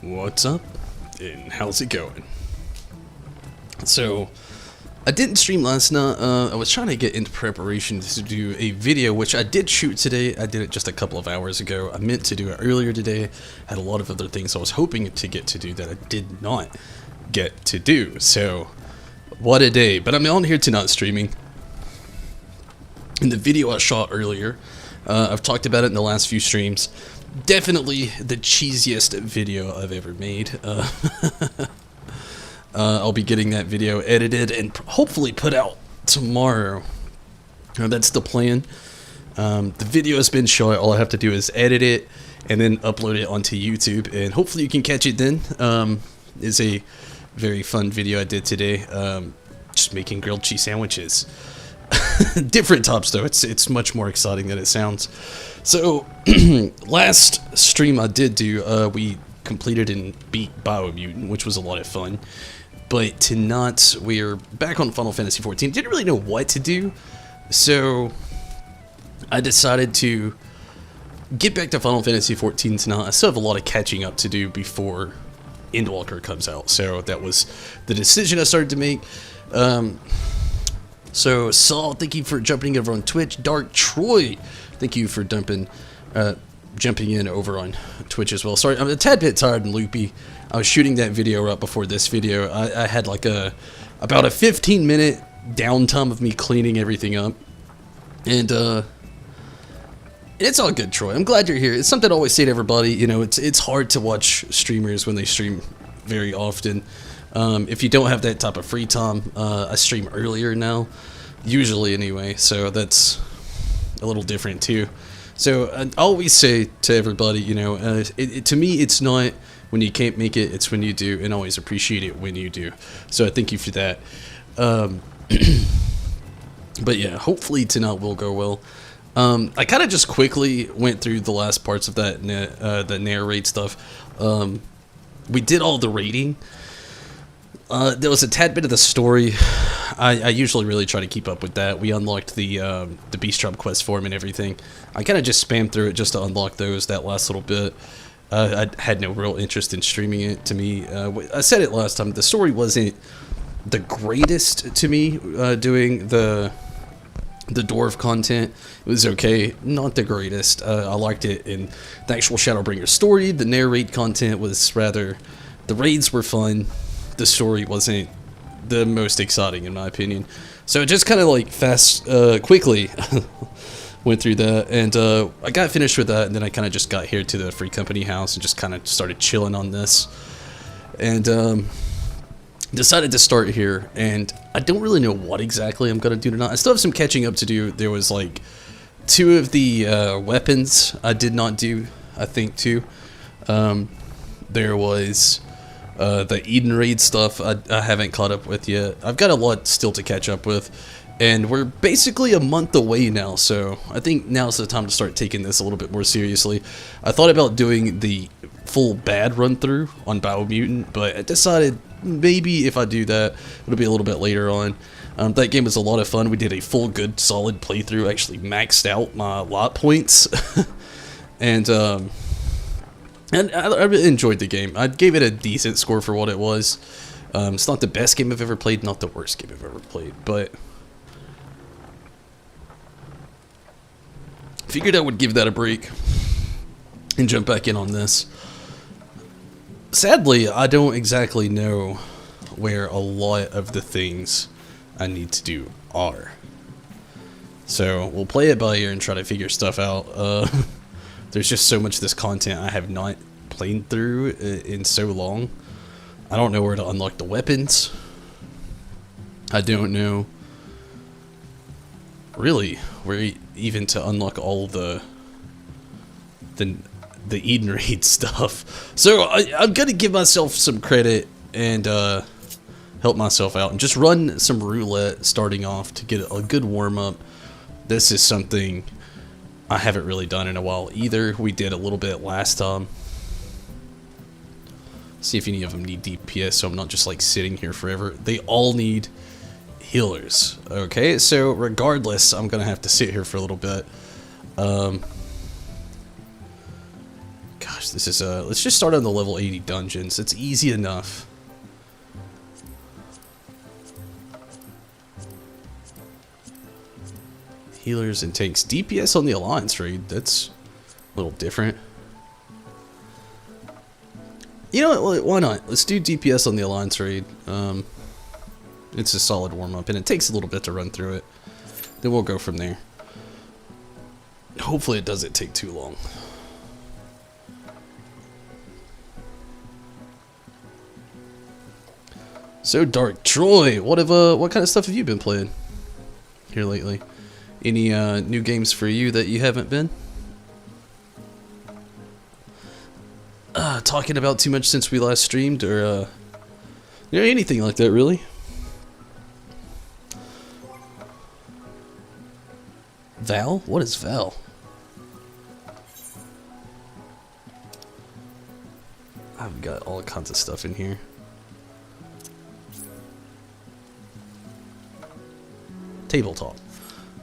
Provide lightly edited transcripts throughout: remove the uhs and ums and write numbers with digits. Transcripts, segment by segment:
What's up, and how's it going? So, I didn't stream last night. I was trying to get into preparation to do a video, which I did shoot today. I did it just a couple of hours ago. I meant to do it earlier today. Had a lot of other things I was hoping to get to do that I did not get to do. So, what a day. But I'm on here tonight streaming. In the video I shot earlier, I've talked about it in the last few streams. Definitely the cheesiest video I've ever made. I'll be getting that video edited and hopefully put out tomorrow. That's the plan. The video has been shot. All I have to do is edit it and then upload it onto YouTube, and hopefully you can catch it then. It's a very fun video I did today. Just making grilled cheese sandwiches. Different tops though. It's much more exciting than it sounds. So last stream I did do, we completed and beat Biomutant, which was a lot of fun. But tonight we're back on Final Fantasy XIV. Didn't really know what to do, so I decided to get back to Final Fantasy XIV tonight. I still have a lot of catching up to do before Endwalker comes out, so that was the decision I started to make. So Saul, thank you for jumping over on Twitch. Dark Troy, thank you for jumping in over on Twitch as well. Sorry, I'm a tad bit tired and loopy. I was shooting that video right before this video. I had like about a 15-minute downtime of me cleaning everything up, and it's all good, Troy. I'm glad you're here. It's something I always say to everybody. You know, it's hard to watch streamers when they stream very often. If you don't have that type of free time, I stream earlier now, usually anyway, so that's a little different too. So I always say to everybody, you know, to me it's not when you can't make it, it's when you do, and always appreciate it when you do. So I thank you for that. But yeah, hopefully tonight will go well. I kind of just quickly went through the last parts of that the narrate stuff. We did all the raiding. There was a tad bit of the story. I usually really try to keep up with that. We unlocked the Beast Trap quest form and everything. I kind of just spammed through it just to unlock that last little bit. I had no real interest in streaming it. To me, I said it last time, the story wasn't the greatest to me. Doing the dwarf content, it was okay, not the greatest. I liked it in the actual Shadowbringer story. The narrate content was rather, the raids were fun. The story wasn't the most exciting in my opinion. So just kind of like quickly went through that, and I got finished with that, and then I kind of just got here to the Free Company house and just kind of started chilling on this, and decided to start here. And I don't really know what exactly I'm gonna do tonight. I still have some catching up to do. There was like 2 of the weapons I did not do, I think, too. There was the Eden Raid stuff I haven't caught up with yet. I've got a lot still to catch up with, and we're basically a month away now, so I think now's the time to start taking this a little bit more seriously. I thought about doing the full bad run-through on Biomutant, but I decided maybe if I do that, it'll be a little bit later on. That game was a lot of fun. We did a full, good, solid playthrough, actually maxed out my lot points, and I really enjoyed the game. I gave it a decent score for what it was. It's not the best game I've ever played, not the worst game I've ever played, but figured I would give that a break and jump back in on this. Sadly, I don't exactly know where a lot of the things I need to do are. So we'll play it by ear and try to figure stuff out. There's just so much of this content I have not played through in so long. I don't know where to unlock the weapons. I don't know really where even to unlock all the Eden Raid stuff. So I'm gonna give myself some credit and help myself out and just run some roulette starting off to get a good warm-up. This is something I haven't really done in a while either. We did a little bit last time. See if any of them need DPS, so I'm not just like sitting here forever. They all need healers. Okay, so regardless, I'm gonna have to sit here for a little bit. Gosh, gosh, this is let's just start on the level 80 dungeons. It's easy enough. Healers and tanks. DPS on the Alliance raid. That's a little different. You know what? Why not? Let's do DPS on the Alliance raid. It's a solid warm-up, and it takes a little bit to run through it. Then we'll go from there. Hopefully it doesn't take too long. So Dark Troy, what kind of stuff have you been playing here lately? Any new games for you that you haven't been? Talking about too much since we last streamed, or anything like that, really? Val? What is Val? I've got all kinds of stuff in here. Tabletop.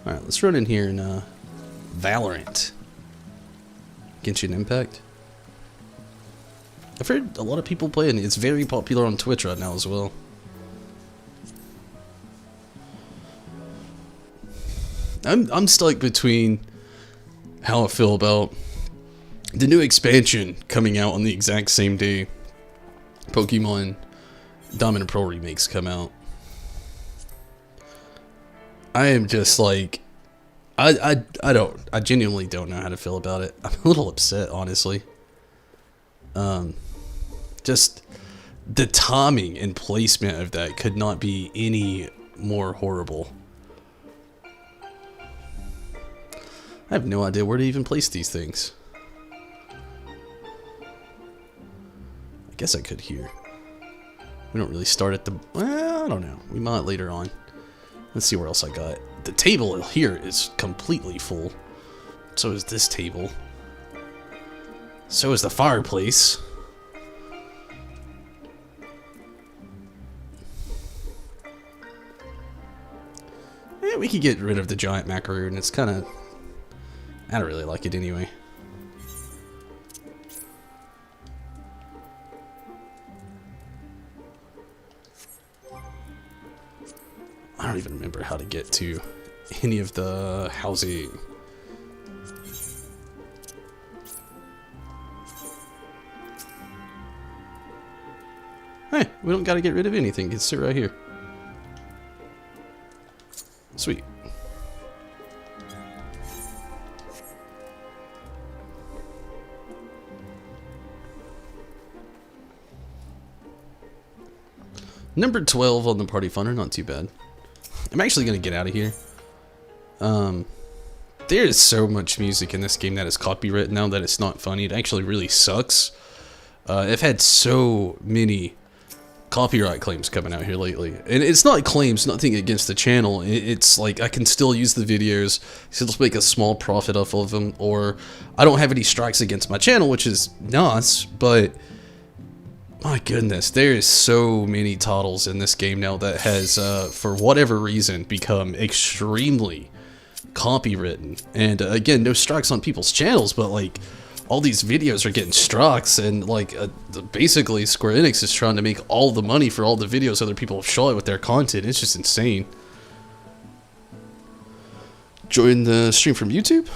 Alright, let's run in here and Valorant. Genshin Impact. I've heard a lot of people playing it. It's very popular on Twitch right now as well. I'm stuck between how I feel about the new expansion coming out on the exact same day Pokemon Diamond and Pearl remakes come out. I am just like, I genuinely don't know how to feel about it. I'm a little upset, honestly. Just the timing and placement of that could not be any more horrible. I have no idea where to even place these things. I guess I could here. We don't really start at the... Well, I don't know. We might later on. Let's see where else I got. The table here is completely full. So is this table. So is the fireplace. Yeah, we could get rid of the giant macaroon. It's kind of... I don't really like it anyway. I don't even remember how to get to any of the housing. Hey, we don't gotta get rid of anything. You can sit right here. Sweet. Number 12 on the Party Funner, not too bad. I'm actually going to get out of here. There is so much music in this game that is copyrighted now that it's not funny. It actually really sucks. I've had so many copyright claims coming out here lately. And it's not claims, nothing against the channel. It's like I can still use the videos, still make a small profit off of them, or I don't have any strikes against my channel, which is nice, but... My goodness, there is so many titles in this game now that has, for whatever reason, become extremely copywritten. And again, no strikes on people's channels, but like, all these videos are getting strikes, and like, basically Square Enix is trying to make all the money for all the videos other people have shot with their content. It's just insane. Join the stream from YouTube?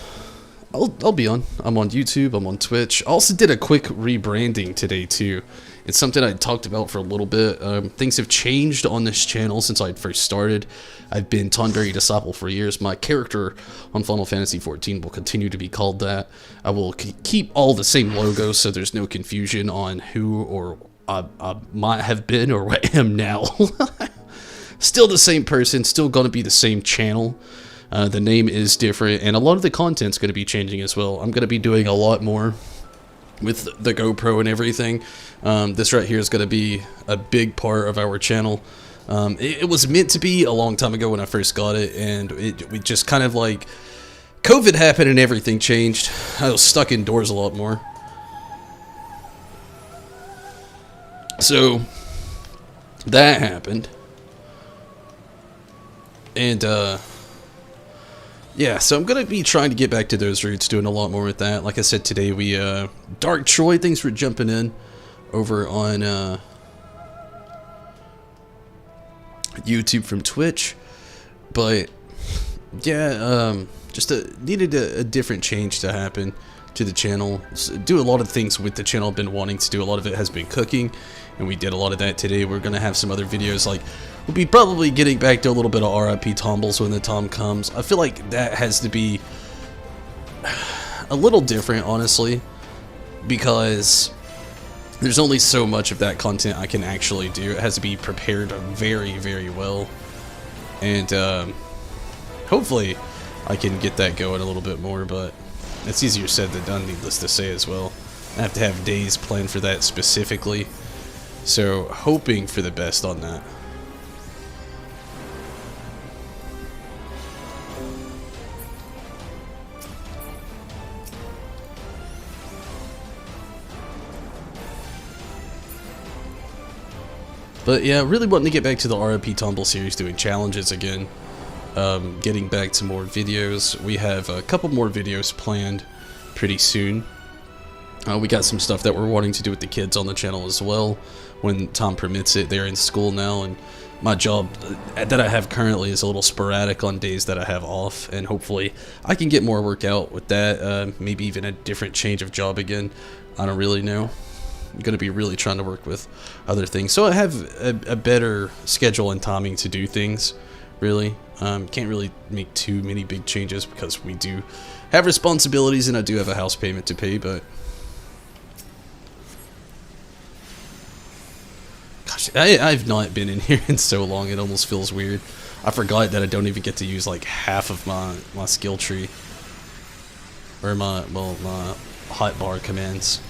I'll be on. I'm on YouTube, I'm on Twitch. I also did a quick rebranding today too. It's something I talked about for a little bit. Things have changed on this channel since I first started. I've been Tonberry Disciple for years. My character on Final Fantasy XIV will continue to be called that. I will keep all the same logos so there's no confusion on who or I might have been or what I am now. Still the same person, still going to be the same channel. The name is different, and a lot of the content's going to be changing as well. I'm going to be doing a lot more with the GoPro and everything. This right here is going to be a big part of our channel. It was meant to be a long time ago when I first got it, and we just kind of like... COVID happened and everything changed. I was stuck indoors a lot more. So, that happened. And, Yeah, so I'm gonna be trying to get back to those roots, doing a lot more with that. Like I said today, we Dark Troy, thanks for jumping in over on YouTube from Twitch. But yeah, just needed a different change to happen to the channel. Do a lot of things with the channel I've been wanting to do. A lot of it has been cooking, and we did a lot of that today. We're gonna have some other videos, like we'll be probably getting back to a little bit of RIP Tombles when the time comes. I feel like that has to be a little different, honestly, because there's only so much of that content I can actually do. It has to be prepared very, very well, and hopefully I can get that going a little bit more, but it's easier said than done, needless to say as well. I have to have days planned for that specifically, so hoping for the best on that. But yeah, really wanting to get back to the RIP Tumble series, doing challenges again. Getting back to more videos. We have a couple more videos planned pretty soon. We got some stuff that we're wanting to do with the kids on the channel as well, when Tom permits it. They're in school now, and my job that I have currently is a little sporadic on days that I have off, and hopefully I can get more work out with that. Maybe even a different change of job again. I don't really know. I'm going to be really trying to work with other things, so I have a better schedule and timing to do things, really. Can't really make too many big changes because we do have responsibilities and I do have a house payment to pay, but gosh, I've not been in here in so long, it almost feels weird. I forgot that I don't even get to use like half of my skill tree, or my hotbar commands.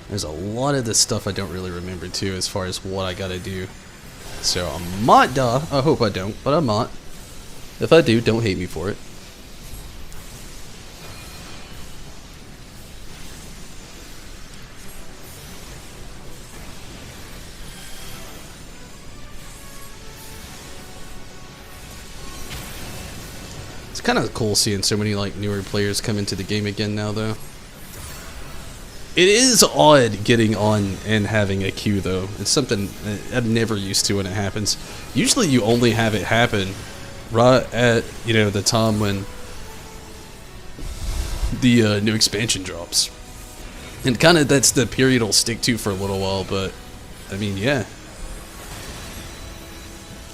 There's a lot of this stuff I don't really remember too, as far as what I gotta do. So I might die. I hope I don't, but I might. If I do, don't hate me for it. It's kind of cool seeing so many like newer players come into the game again now, though. It is odd getting on and having a queue, though. It's something I'm never used to when it happens. Usually you only have it happen right at, you know, the time when the new expansion drops. And kind of that's the period I'll stick to for a little while, but I mean, yeah.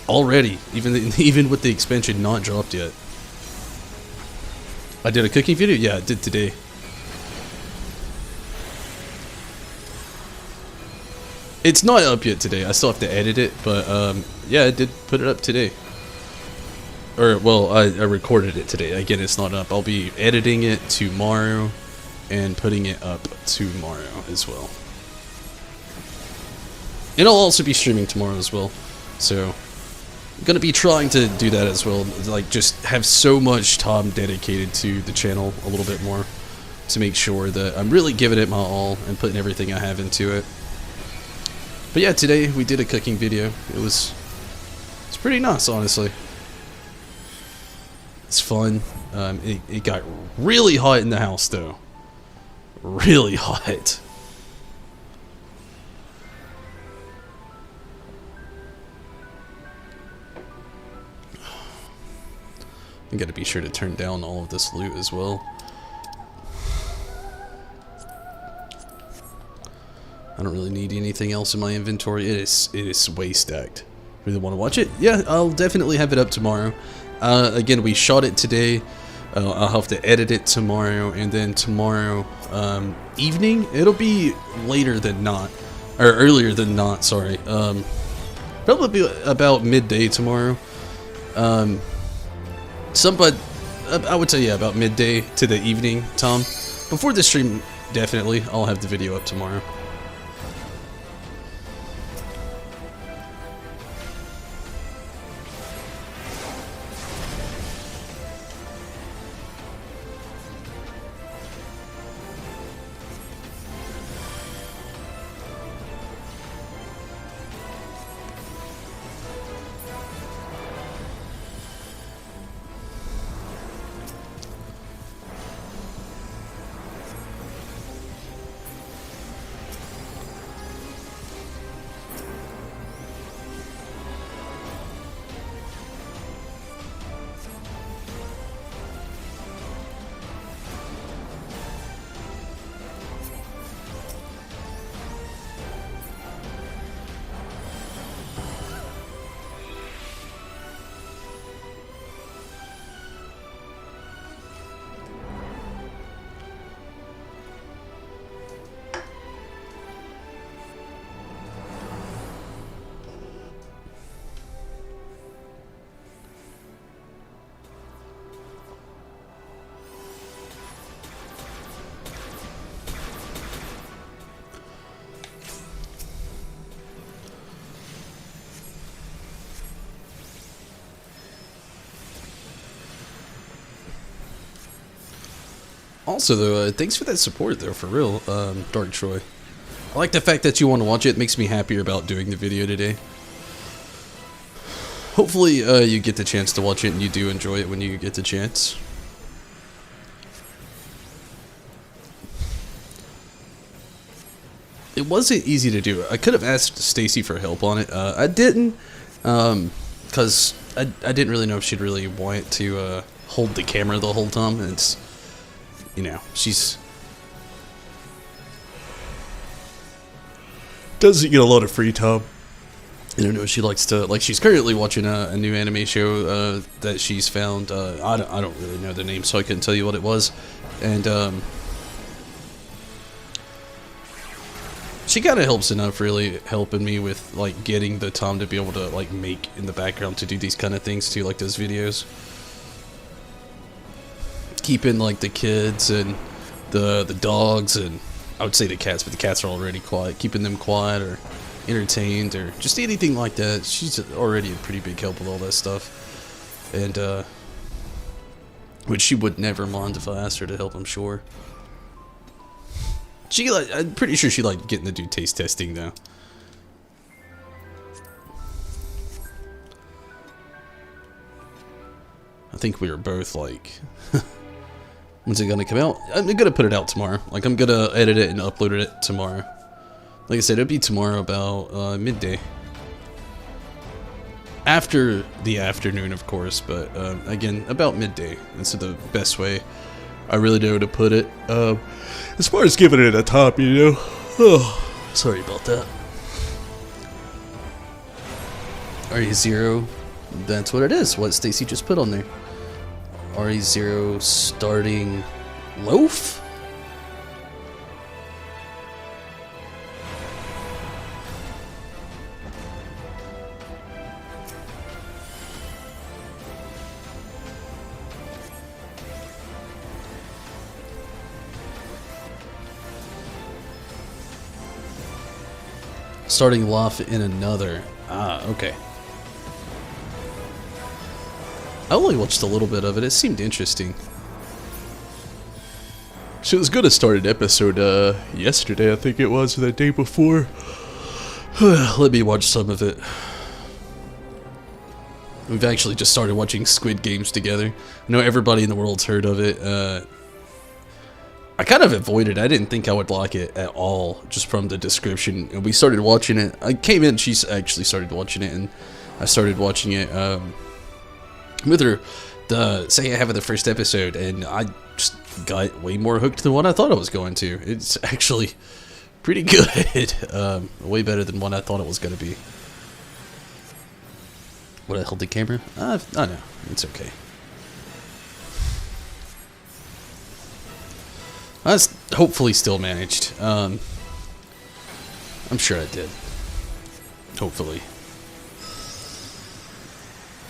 Already, even with the expansion not dropped yet. I did a cooking video? Yeah, I did today. It's not up yet today. I still have to edit it, but yeah, I did put it up today. Or, well, I recorded it today. Again, it's not up. I'll be editing it tomorrow and putting it up tomorrow as well. And I'll also be streaming tomorrow as well. So, I'm going to be trying to do that as well. Like, just have so much time dedicated to the channel a little bit more, to make sure that I'm really giving it my all and putting everything I have into it. But yeah, today we did a cooking video. It's pretty nice, honestly. It's fun. It got really hot in the house, though. Really hot. I gotta be sure to turn down all of this loot as well. I don't really need anything else in my inventory. It is way stacked. Really want to watch it? Yeah, I'll definitely have it up tomorrow. Again, we shot it today. I'll have to edit it tomorrow, and then tomorrow evening, it'll be later than not, or earlier than not. Sorry. Probably about midday tomorrow. I would say, yeah, about midday to the evening time. Before the stream, definitely, I'll have the video up tomorrow. Also, though, thanks for that support, though, for real, Dark Troy. I like the fact that you want to watch it. It makes me happier about doing the video today. Hopefully, you get the chance to watch it and you do enjoy it when you get the chance. It wasn't easy to do. I could have asked Stacy for help on it. I didn't, because I didn't really know if she'd really want to hold the camera the whole time. It's, you know, she's doesn't get a lot of free time. I don't know. She likes to, like, she's currently watching a new anime show that she's found. I don't really know the name, so I couldn't tell you what it was. And she kind of helps enough, really helping me with, like, getting the time to be able to, like, make in the background to do these kind of things too, like those videos. Keeping, like, the kids and the dogs, and I would say the cats, but the cats are already quiet. Keeping them quiet or entertained or just anything like that. She's already a pretty big help with all that stuff. And, which she would never mind if I asked her to help, I'm sure. She, like, I'm pretty sure she liked getting to do taste testing, though. I think we were both like, when's it gonna come out? I'm gonna put it out tomorrow. Like, I'm gonna edit it and upload it tomorrow. Like I said, it'll be tomorrow about midday. After the afternoon, of course, but again, about midday. That's the best way I really know to put it. As far as giving it a top, you know. Oh, sorry about that. RE0, that's what it is. What Stacy just put on there. RE0 starting loaf? Starting loft in another. Ah, okay. I only watched a little bit of it. It seemed interesting. She was gonna start an episode yesterday, I think it was, or the day before. Let me watch some of it. We've actually just started watching Squid Games together. I know everybody in the world's heard of it. I kind of avoided it. I didn't think I would like it at all, just from the description. And we started watching it. I came in, she's actually started watching it, and I started watching it with her the second half of the first episode, and I just got way more hooked than what I thought I was going to. It's actually pretty good. Way better than what I thought it was going to be. Would I hold the camera? I know. It's okay. I hopefully still managed. I'm sure I did. Hopefully.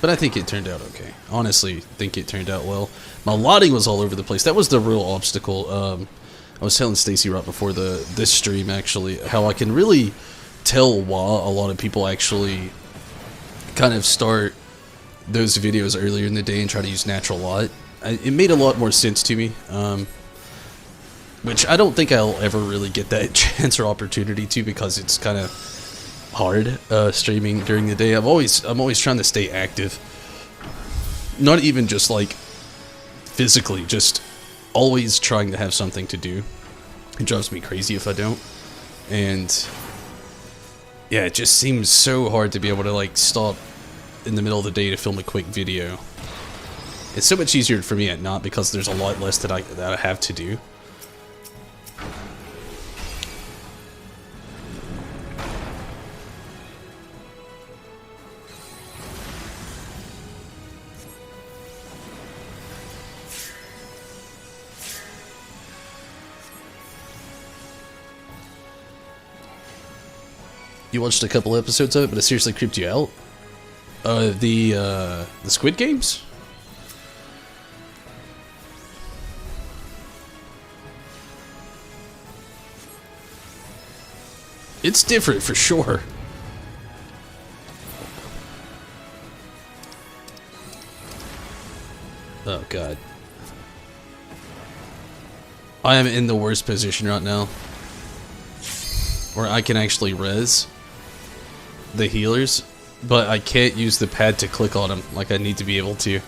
But I think it turned out okay. Honestly, think it turned out well. My lighting was all over the place. That was the real obstacle. I was telling Stacy right before this stream, actually, how I can really tell why a lot of people actually kind of start those videos earlier in the day and try to use natural light. It made a lot more sense to me. Which I don't think I'll ever really get that chance or opportunity to, because it's kind of hard streaming during the day. I'm always trying to stay active. Not even just like physically, just always trying to have something to do. It drives me crazy if I don't. And yeah, it just seems so hard to be able to like stop in the middle of the day to film a quick video. It's so much easier for me at night because there's a lot less that I have to do. You watched a couple episodes of it, but it seriously creeped you out? The Squid Games? It's different for sure. Oh god. I am in the worst position right now, where I can actually res the healers, but I can't use the pad to click on them like I need to be able to.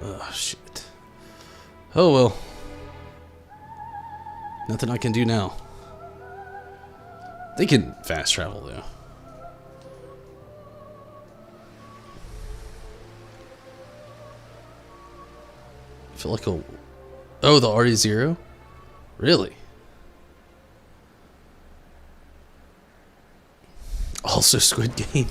Oh, shit. Oh, well. Nothing I can do now. They can fast travel, though. I feel like a... Oh, the RE0? Really? Also Squid Game.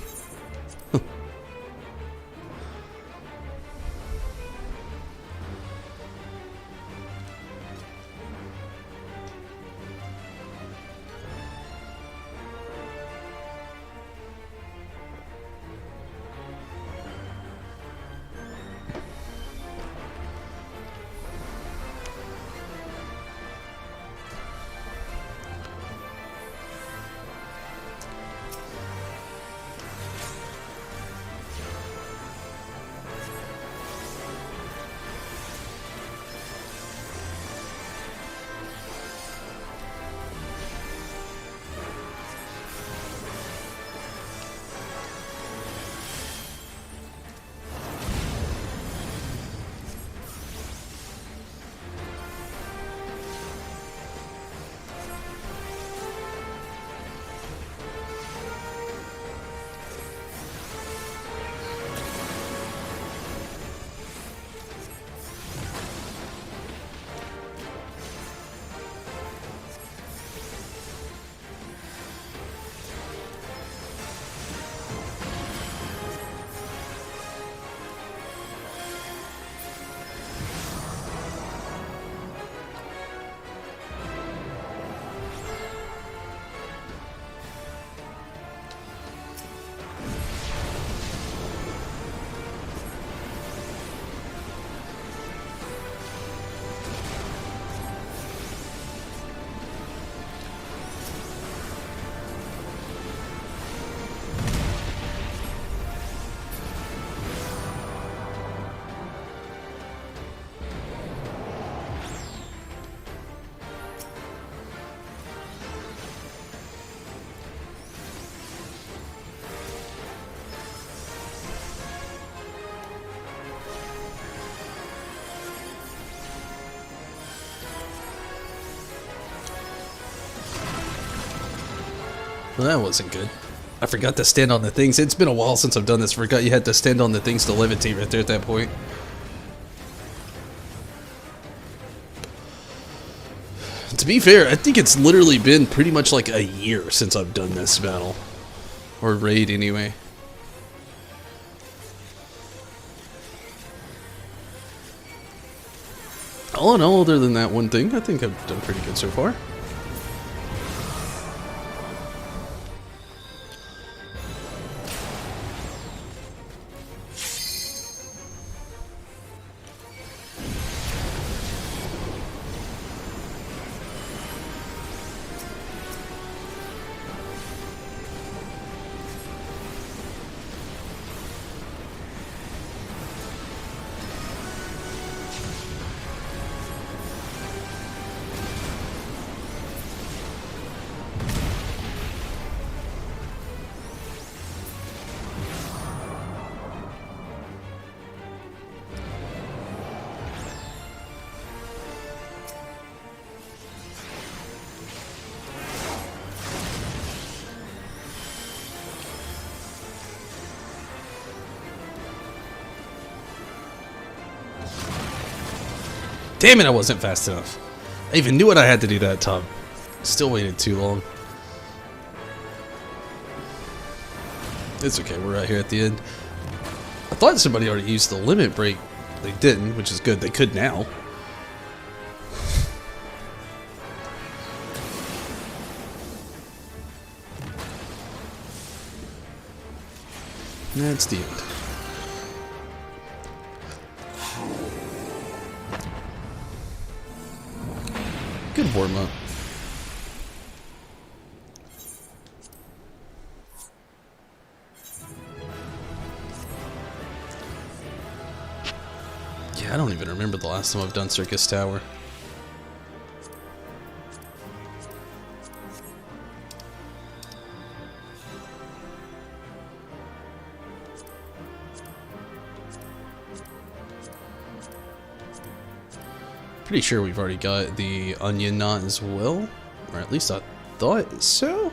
Well, that wasn't good. I forgot to stand on the things. It's been a while since I've done this. Forgot you had to stand on the things to levitate right there at that point. To be fair, I think it's literally been pretty much like a year since I've done this battle. Or raid, anyway. All in all, other than that one thing, I think I've done pretty good so far. Damn it, I wasn't fast enough. I even knew what I had to do that time. Still waited too long. It's okay, we're right here at the end. I thought somebody already used the limit break. They didn't, which is good. They could now. That's the end. good warm up. Yeah, I don't even remember the last time I've done Circus Tower. Pretty sure we've already got the onion knot as well, or at least I thought so.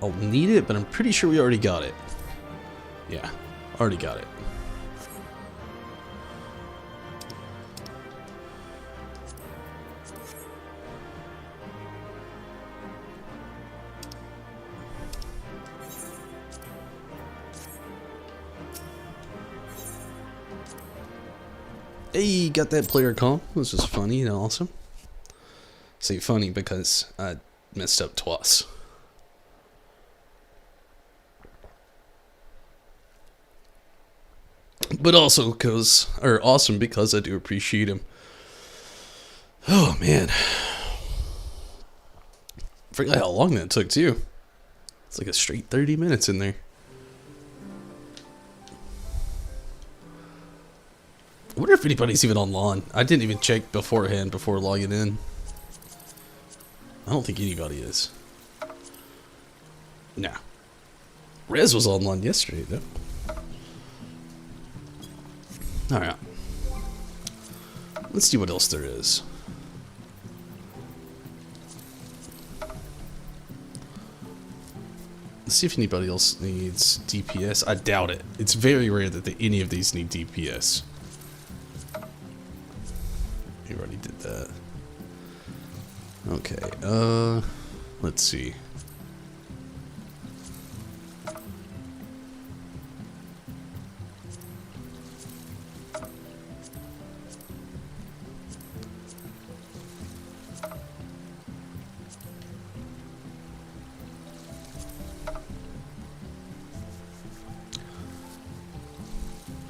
I'll need it, but I'm pretty sure we already got it. Yeah, already got it. Hey, got that player comp. This is funny and awesome. Say funny because I messed up twice. But also awesome because I do appreciate him. Oh man. Forgot how long that took too. It's like a straight 30 minutes in there. I wonder if anybody's even online. I didn't even check beforehand before logging in. I don't think anybody is. Nah. Rez was online yesterday though. Alright. Let's see what else there is. Let's see if anybody else needs DPS. I doubt it. It's very rare that any of these need DPS. You already did that. Okay, let's see.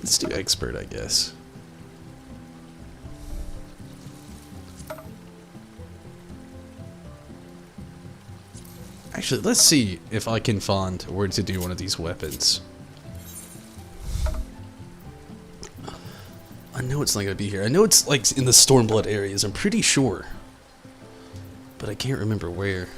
Let's do expert, I guess. Actually, let's see if I can find where to do one of these weapons. I know it's not going to be here. I know it's like in the Stormblood areas, I'm pretty sure. But I can't remember where.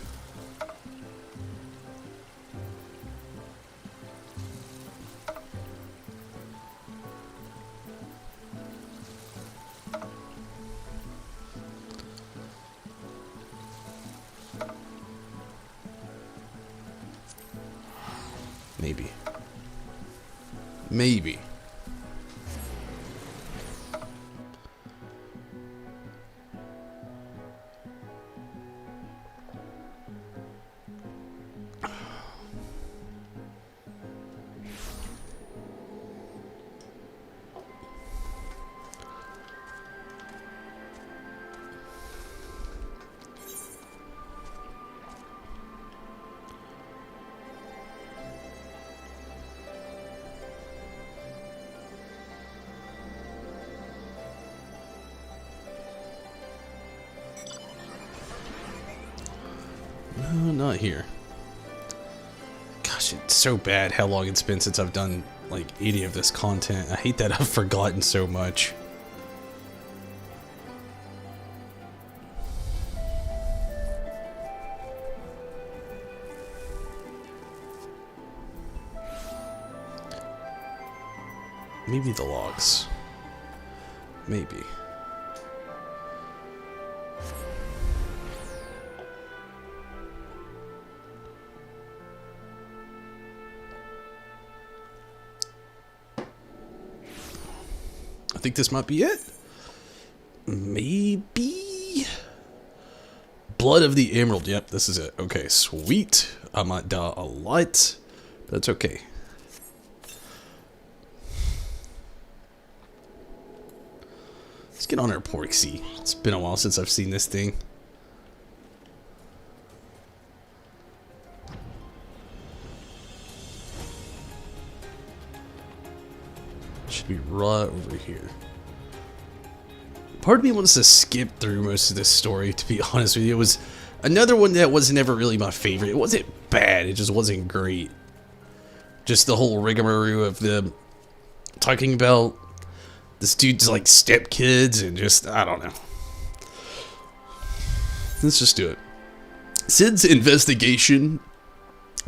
Maybe. Maybe. No, not here. Gosh, it's so bad how long it's been since I've done like any of this content. I hate that I've forgotten so much. Maybe the logs. Maybe. I think this might be it. Maybe. Blood of the Emerald. Yep, this is it. Okay, sweet. I might die a lot, but that's okay. Let's get on our Porksy. It's been a while since I've seen this thing. Should be right over here. part of me wants to skip through most of this story, to be honest with you. It was another one that was never really my favorite. It wasn't bad, it just wasn't great. Just the whole rigmarole of them talking about this dude's like stepkids and just, I don't know. Let's just do it. Sid's investigation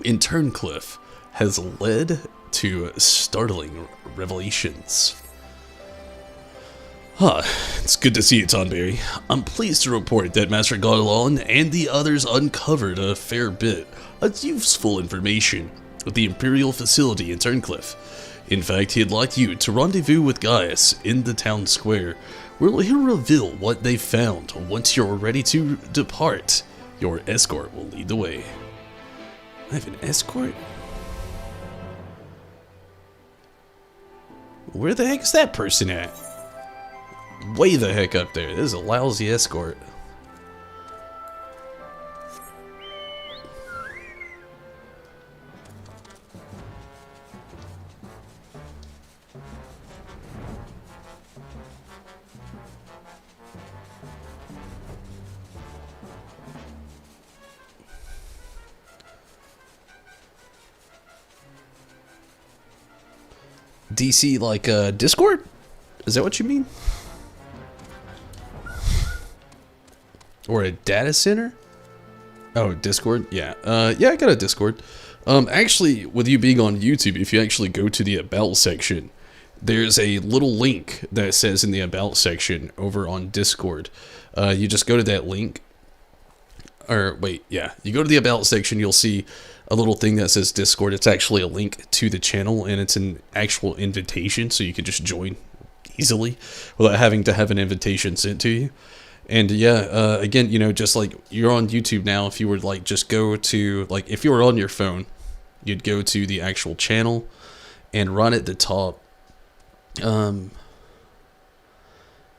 in Turncliffe has led to startling revelations. It's good to see you, Tonberry. I'm pleased to report that Master Garlon and the others uncovered a fair bit of useful information with the Imperial facility in Turncliffe. In fact, he'd like you to rendezvous with Gaius in the town square, where he'll reveal what they found. Once you're ready to depart, your escort will lead the way. I have an escort? Where the heck is that person at? Way the heck up there. This is a lousy escort. DC like Discord? Is that what you mean? Or a data center? Oh, Discord? Yeah. Yeah, I got a Discord. Actually, with you being on YouTube, if you actually go to the About section, there's a little link that says in the About section over on Discord. You just go to that link. Or, wait, yeah. You go to the About section, you'll see a little thing that says Discord. It's actually a link to the channel, and it's an actual invitation, so you can just join easily without having to have an invitation sent to you. And yeah, again, you know, just like you're on YouTube now, if you would like just go to, like, if you were on your phone, you'd go to the actual channel and run at the top,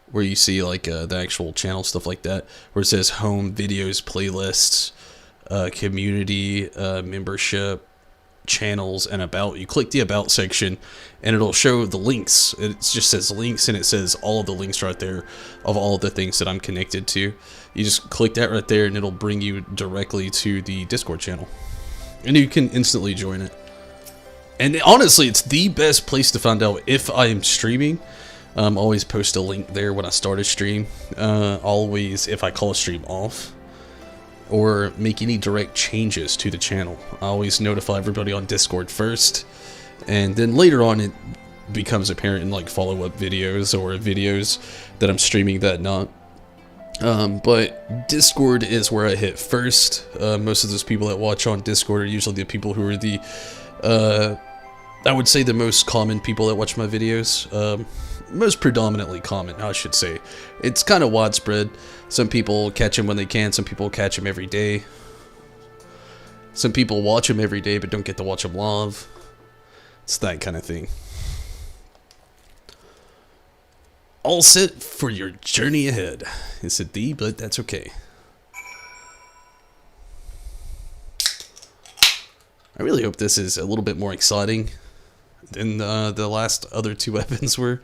where you see like the actual channel, stuff like that, where it says home, videos, playlists, community, membership, channels, and about. You click the About section and it'll show the links. It just says links, and it says all of the links right there of all of the things that I'm connected to. You just click that right there and it'll bring you directly to the Discord channel, and you can instantly join it. And honestly, it's the best place to find out if I am streaming. Always post a link there when I start a stream. Always, if I call a stream off or make any direct changes to the channel, I always notify everybody on Discord first, and then later on it becomes apparent in like follow-up videos or videos that I'm streaming that night. But Discord is where I hit first. Most of those people that watch on Discord are usually the people who are the, I would say the most common people that watch my videos. Most predominantly common, I should say. It's kind of widespread. Some people catch them when they can, some people catch them every day. Some people watch them every day but don't get to watch them live. It's that kind of thing. All set for your journey ahead. It's a D, but that's okay. I really hope this is a little bit more exciting than the last other two weapons were.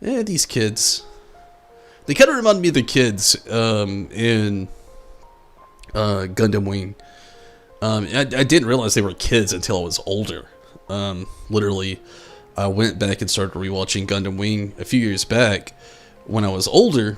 These kids. They kind of remind me of the kids in Gundam Wing. I didn't realize they were kids until I was older. Literally, I went back and started rewatching Gundam Wing a few years back when I was older.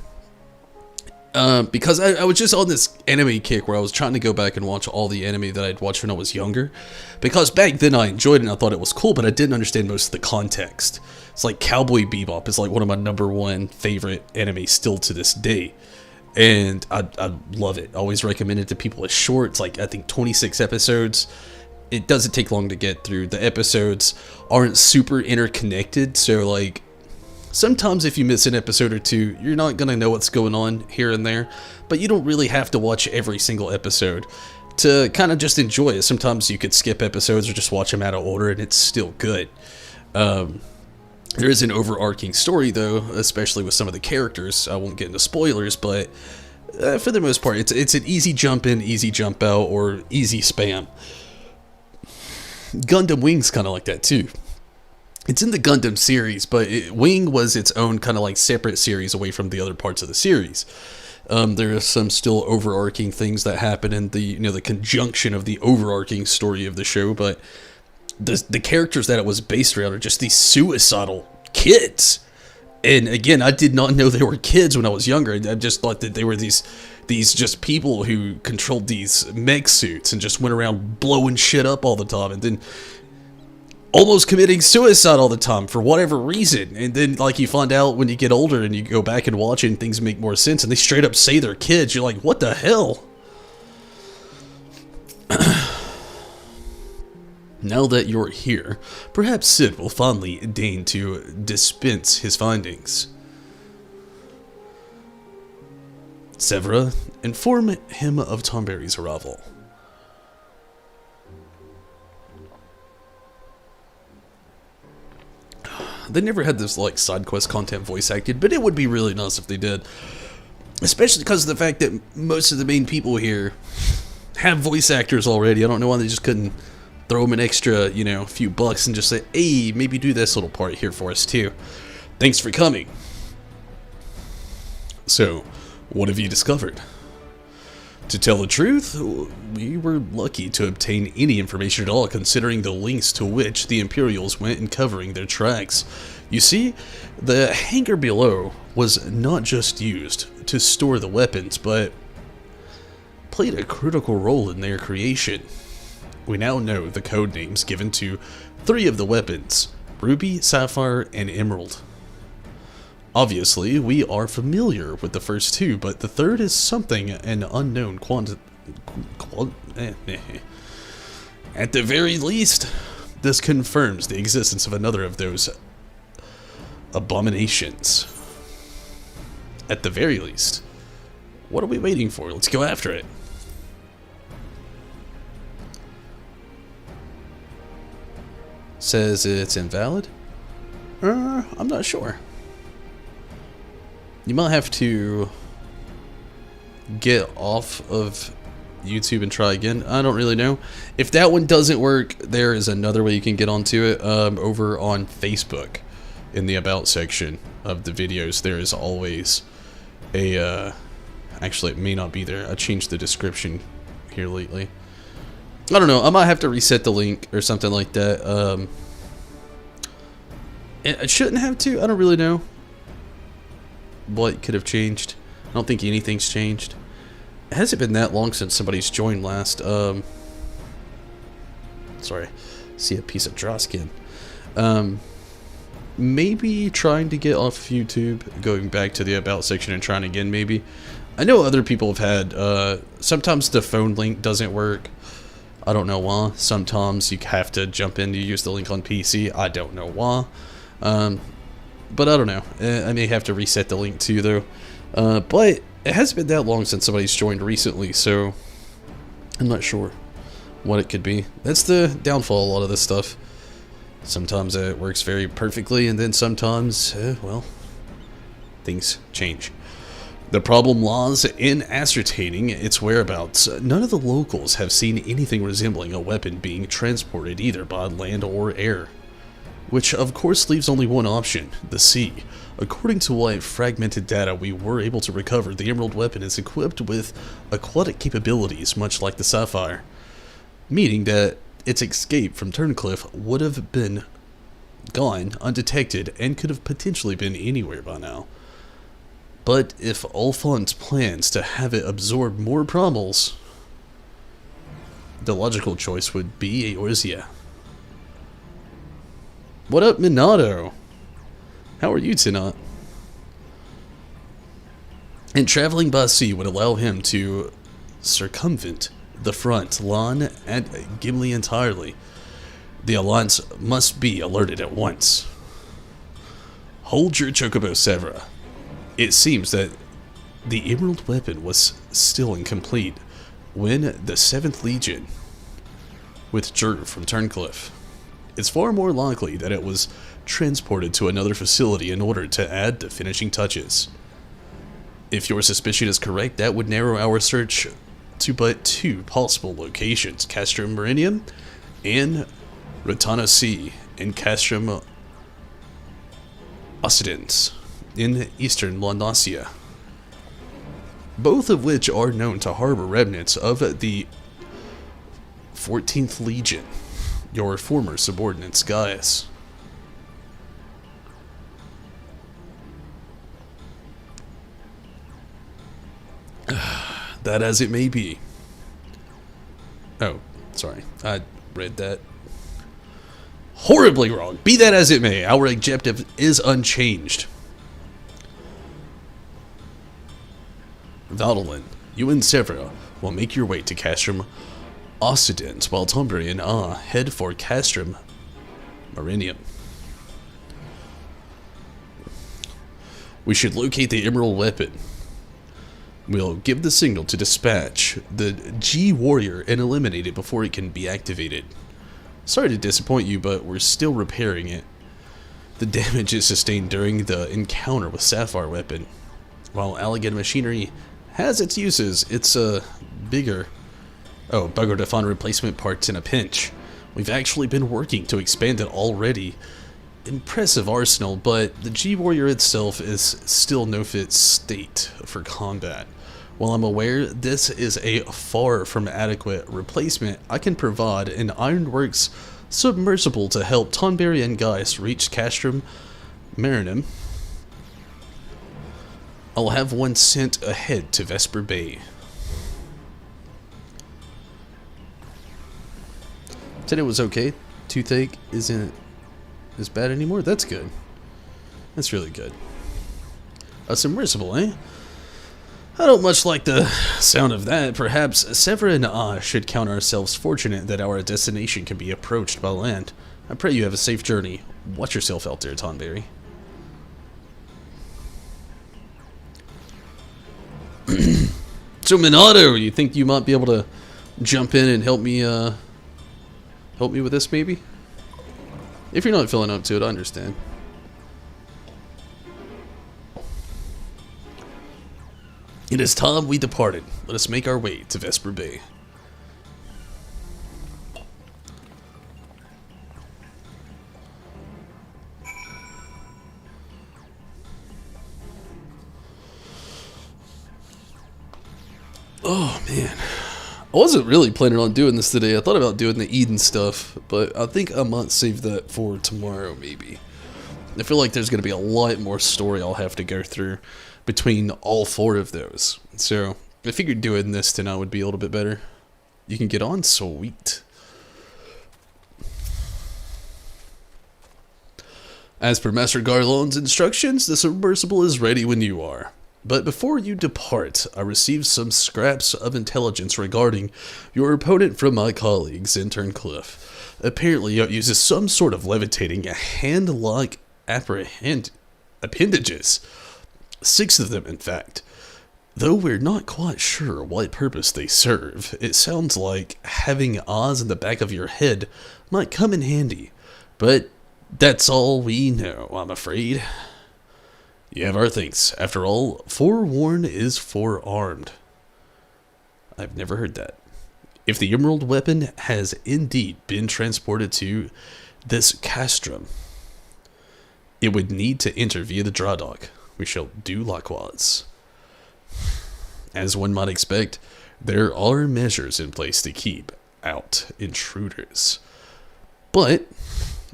Because I was just on this anime kick where I was trying to go back and watch all the anime that I'd watched when I was younger. Because back then I enjoyed it and I thought it was cool, but I didn't understand most of the context. It's like Cowboy Bebop is like one of my #1 favorite anime still to this day. And I love it. I always recommend it to people. It's short. It's like, I think, 26 episodes. It doesn't take long to get through. The episodes aren't super interconnected, so like, sometimes if you miss an episode or two, you're not going to know what's going on here and there, but you don't really have to watch every single episode to kind of just enjoy it. Sometimes you could skip episodes or just watch them out of order and it's still good. There is an overarching story though, especially with some of the characters. I won't get into spoilers, but for the most part, it's an easy jump in, easy jump out, or easy spam. Gundam Wing's kind of like that too. It's in the Gundam series, but Wing was its own kind of like separate series away from the other parts of the series. There are some still overarching things that happen in the the conjunction of the overarching story of the show, but the characters that it was based around are just these suicidal kids. And again, I did not know they were kids when I was younger. I just thought that they were these just people who controlled these mech suits and just went around blowing shit up all the time, and then almost committing suicide all the time for whatever reason. And then, like, you find out when you get older and you go back and watch it and things make more sense, and they straight up say they're kids. You're like, what the hell? Now that you're here, perhaps Sid will finally deign to dispense his findings. Severa, inform him of Tonberry's arrival. They never had this, like, side quest content voice acted, but it would be really nice if they did. Especially because of the fact that most of the main people here have voice actors already. I don't know why they just couldn't throw them an extra, few bucks and just say, hey, maybe do this little part here for us too. Thanks for coming. So, what have you discovered? To tell the truth, we were lucky to obtain any information at all, considering the lengths to which the Imperials went in covering their tracks. You see, the hangar below was not just used to store the weapons, but played a critical role in their creation. We now know the code names given to 3 of the weapons: Ruby, Sapphire, and Emerald. Obviously, we are familiar with the first 2, but the third is something an unknown At the very least, this confirms the existence of another of those abominations. At the very least. What are we waiting for? Let's go after it. Says it's invalid? I'm not sure. You might have to get off of YouTube and try again. I don't really know. If that one doesn't work, there is another way you can get onto it. Over on Facebook, in the About section of the videos, there is always a... actually, it may not be there. I changed the description here lately. I don't know. I might have to reset the link or something like that. It shouldn't have to. I don't really know what could have changed. I don't think anything's changed. It hasn't been that long since somebody's joined last. Sorry. See a piece of draw skin. Maybe trying to get off YouTube, going back to the About section and trying again, maybe. I know other people have had, sometimes the phone link doesn't work. I don't know why. Sometimes you have to jump in to use the link on PC. I don't know why. But I don't know. I may have to reset the link too, though. But it hasn't been that long since somebody's joined recently, so I'm not sure what it could be. That's the downfall of a lot of this stuff. Sometimes it works very perfectly, and then sometimes, well, things change. The problem lies in ascertaining its whereabouts. None of the locals have seen anything resembling a weapon being transported either by land or air. Which of course leaves only one option, the sea. According to what fragmented data we were able to recover, the Emerald weapon is equipped with aquatic capabilities much like the Sapphire, meaning that its escape from Turncliffe would have been gone undetected and could have potentially been anywhere by now. But if Ulfond's plans to have it absorb more promels, the logical choice would be Eorzea. What up, Minato? How are you tonight? And traveling by sea would allow him to circumvent the front line and Gimli entirely. The Alliance must be alerted at once. Hold your chocobo, Severa. It seems that the Emerald weapon was still incomplete when the 7th Legion withdrew from Turncliffe. It's far more likely that it was transported to another facility in order to add the finishing touches. If your suspicion is correct, that would narrow our search to but 2 possible locations: Castrum Meridium and Rotana Sea in Castrum Occidents in eastern Landasia, both of which are known to harbor remnants of the 14th Legion, your former subordinates, Gaius. That as it may be. Oh, sorry, I read that horribly wrong. Be that as it may, our objective is unchanged. Valdolin, you and Severa will make your way to Castrum Occident, while Tonberry and head for Castrum Marinium. We should locate the Emerald Weapon. We'll give the signal to dispatch the G Warrior and eliminate it before it can be activated. Sorry to disappoint you, but we're still repairing it. The damage is sustained during the encounter with Sapphire Weapon. While Elegant Machinery has its uses, it's bugger to find replacement parts in a pinch. We've actually been working to expand it already. Impressive arsenal, but the G-Warrior itself is still no fit state for combat. While I'm aware this is a far from adequate replacement, I can provide an Ironworks submersible to help Tonberry and Gaius reach Castrum Marinum. I'll have one sent ahead to Vesper Bay. Said it was okay. Toothache isn't as bad anymore. That's good. That's really good. A submersible, eh? I don't much like the sound of that. Perhaps Severa and I should count ourselves fortunate that our destination can be approached by land. I pray you have a safe journey. Watch yourself out there, Tonberry. So Minato, you think you might be able to jump in and help me with this, maybe? If you're not feeling up to it, I understand. It is time we departed. Let us make our way to Vesper Bay. Oh, man. I wasn't really planning on doing this today. I thought about doing the Eden stuff, but I think I might save that for tomorrow, maybe. I feel like there's going to be a lot more story I'll have to go through between all four of those. So, I figured doing this tonight would be a little bit better. You can get on? Sweet. As per Master Garlon's instructions, the submersible is ready when you are. But before you depart, I received some scraps of intelligence regarding your opponent from my colleagues, Intern Cliff. Apparently, it uses some sort of levitating hand-like appendages. 6 of them, in fact. Though we're not quite sure what purpose they serve, it sounds like having eyes in the back of your head might come in handy. But that's all we know, I'm afraid. You have our thanks. After all, forewarned is forearmed. I've never heard that. If the Emerald Weapon has indeed been transported to this castrum, it would need to enter via the dry dock. We shall do likewise. As one might expect, there are measures in place to keep out intruders. But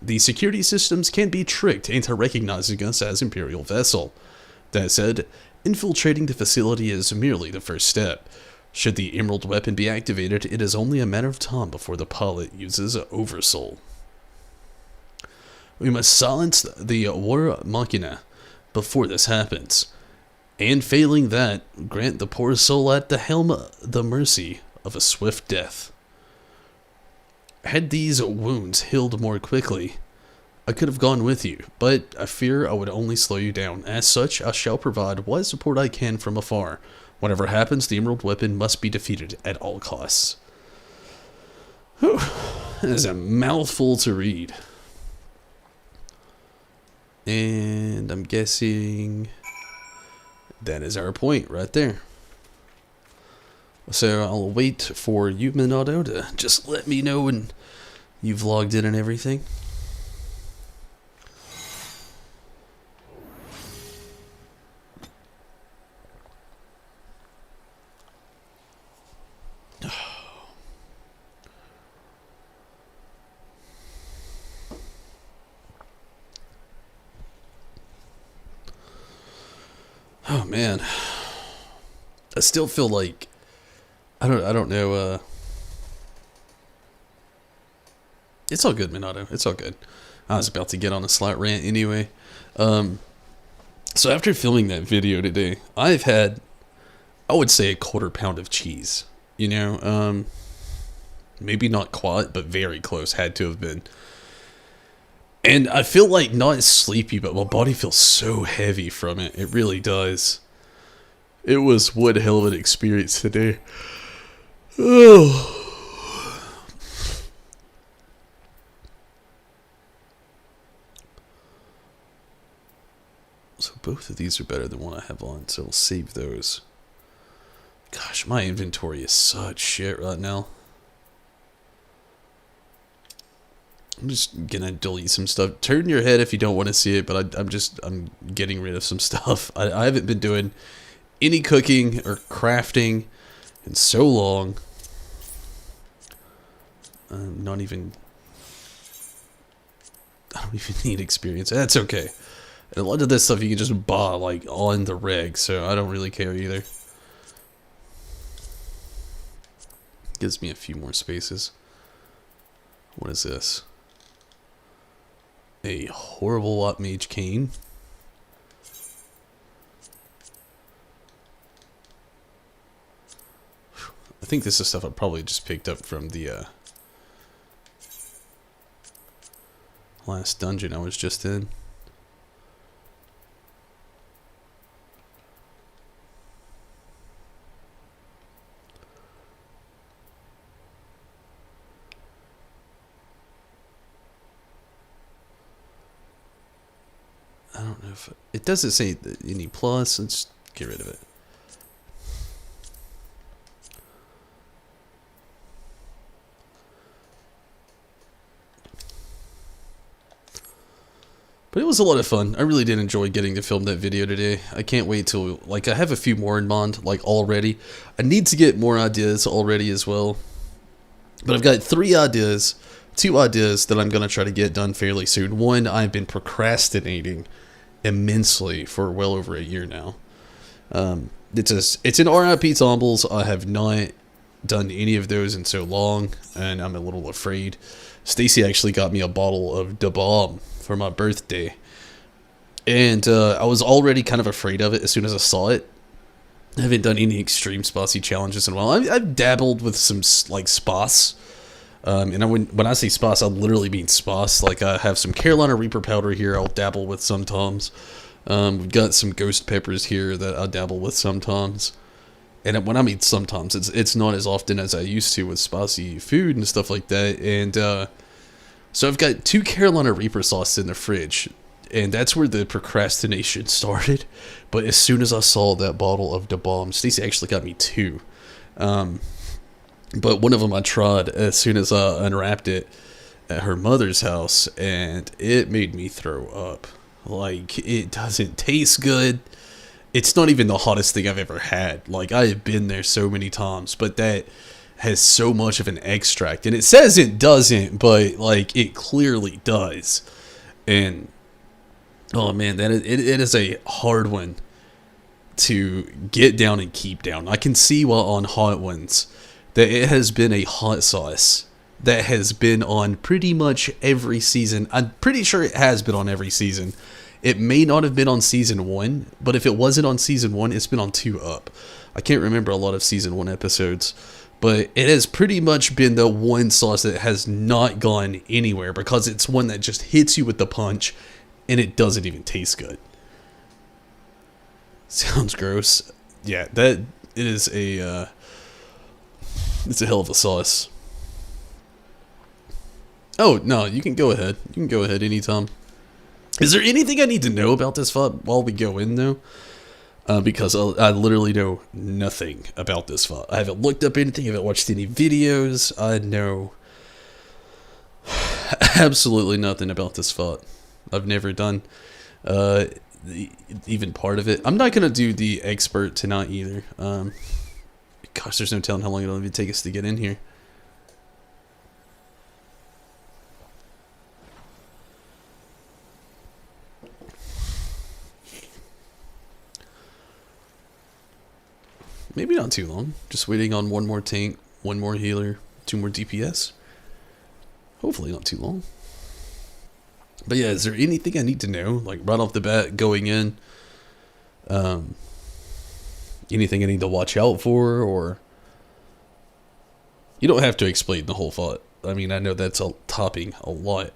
the security systems can be tricked into recognizing us as Imperial vessel. That said, infiltrating the facility is merely the first step. Should the Emerald Weapon be activated, it is only a matter of time before the pilot uses Oversoul. We must silence the War Machina before this happens, and failing that, grant the poor soul at the helm the mercy of a swift death. Had these wounds healed more quickly, I could have gone with you, but I fear I would only slow you down. As such, I shall provide what support I can from afar. Whatever happens, the Emerald Weapon must be defeated at all costs. Whew, that is a mouthful to read. And I'm guessing that is our point right there. So I'll wait for you, Minato, to just let me know when you've logged in and everything. Oh man, I still feel like I don't know. It's all good, Minato. It's all good. I was about to get on a slight rant anyway. Um, so after filming that video today, I've had, I would say, a quarter pound of cheese. You know, maybe not quite, but very close. Had to have been. And I feel like not as sleepy, but my body feels so heavy from it. It really does. It was one hell of an experience today. Oh. So both of these are better than one I have on, so we'll save those. Gosh, my inventory is such shit right now. I'm just gonna delete some stuff. Turn your head if you don't want to see it, but I'm getting rid of some stuff. I haven't been doing any cooking or crafting in so long. Not even. I don't even need experience. That's okay. And a lot of this stuff you can just buy like on the reg, so I don't really care either. Gives me a few more spaces. What is this? A horrible Watt Mage cane. I think this is stuff I probably just picked up from the last dungeon I was just in. I don't know if it doesn't say any plus. Let's get rid of it. But it was a lot of fun. I really did enjoy getting to film that video today. I can't wait till, like, I have a few more in mind, like, already. I need to get more ideas already as well. But I've got 3 ideas, 2 ideas that I'm going to try to get done fairly soon. One, I've been procrastinating immensely for well over a year now. It's an RIP Tombles. I have not done any of those in so long, and I'm a little afraid. Stacy actually got me a bottle of Da Bomb for my birthday, and I was already kind of afraid of it as soon as I saw it. I haven't done any extreme spicy challenges in a while. I've dabbled with some like spas, and when I say spas, I literally mean spas. Like I have some Carolina Reaper powder here. I'll dabble with sometimes. We've got some ghost peppers here that I dabble with sometimes. And when I mean sometimes, it's not as often as I used to with spicy food and stuff like that. And so I've got 2 Carolina Reaper sauces in the fridge, and that's where the procrastination started. But as soon as I saw that bottle of Da Bomb, Stacey actually got me 2. But one of them I tried as soon as I unwrapped it at her mother's house, and it made me throw up. Like, it doesn't taste good. It's not even the hottest thing I've ever had. Like, I have been there so many times, but that has so much of an extract. And it says it doesn't, but, like, it clearly does. And, oh man, it is a hard one to get down and keep down. I can see while on hot ones that it has been a hot sauce that has been on pretty much every season. I'm pretty sure it has been on every season. It may not have been on season 1, but if it wasn't on season 1, it's been on 2 up. I can't remember a lot of season 1 episodes, but it has pretty much been the one sauce that has not gone anywhere because it's one that just hits you with the punch and it doesn't even taste good. Sounds gross. Yeah, that is it's a hell of a sauce. Oh, no, you can go ahead. You can go ahead anytime. Is there anything I need to know about this FUT while we go in, though? Because I literally know nothing about this FUT. I haven't looked up anything. I haven't watched any videos. I know absolutely nothing about this FUT. I've never done even part of it. I'm not going to do the expert tonight either. Gosh, there's no telling how long it'll even take us to get in here. too long. Just waiting on one more tank, one more healer, 2 more DPS. Hopefully not too long. But yeah, is there anything I need to know? Like right off the bat going in? Anything I need to watch out for? Or you don't have to explain the whole thought. I mean, I know that's topping a lot.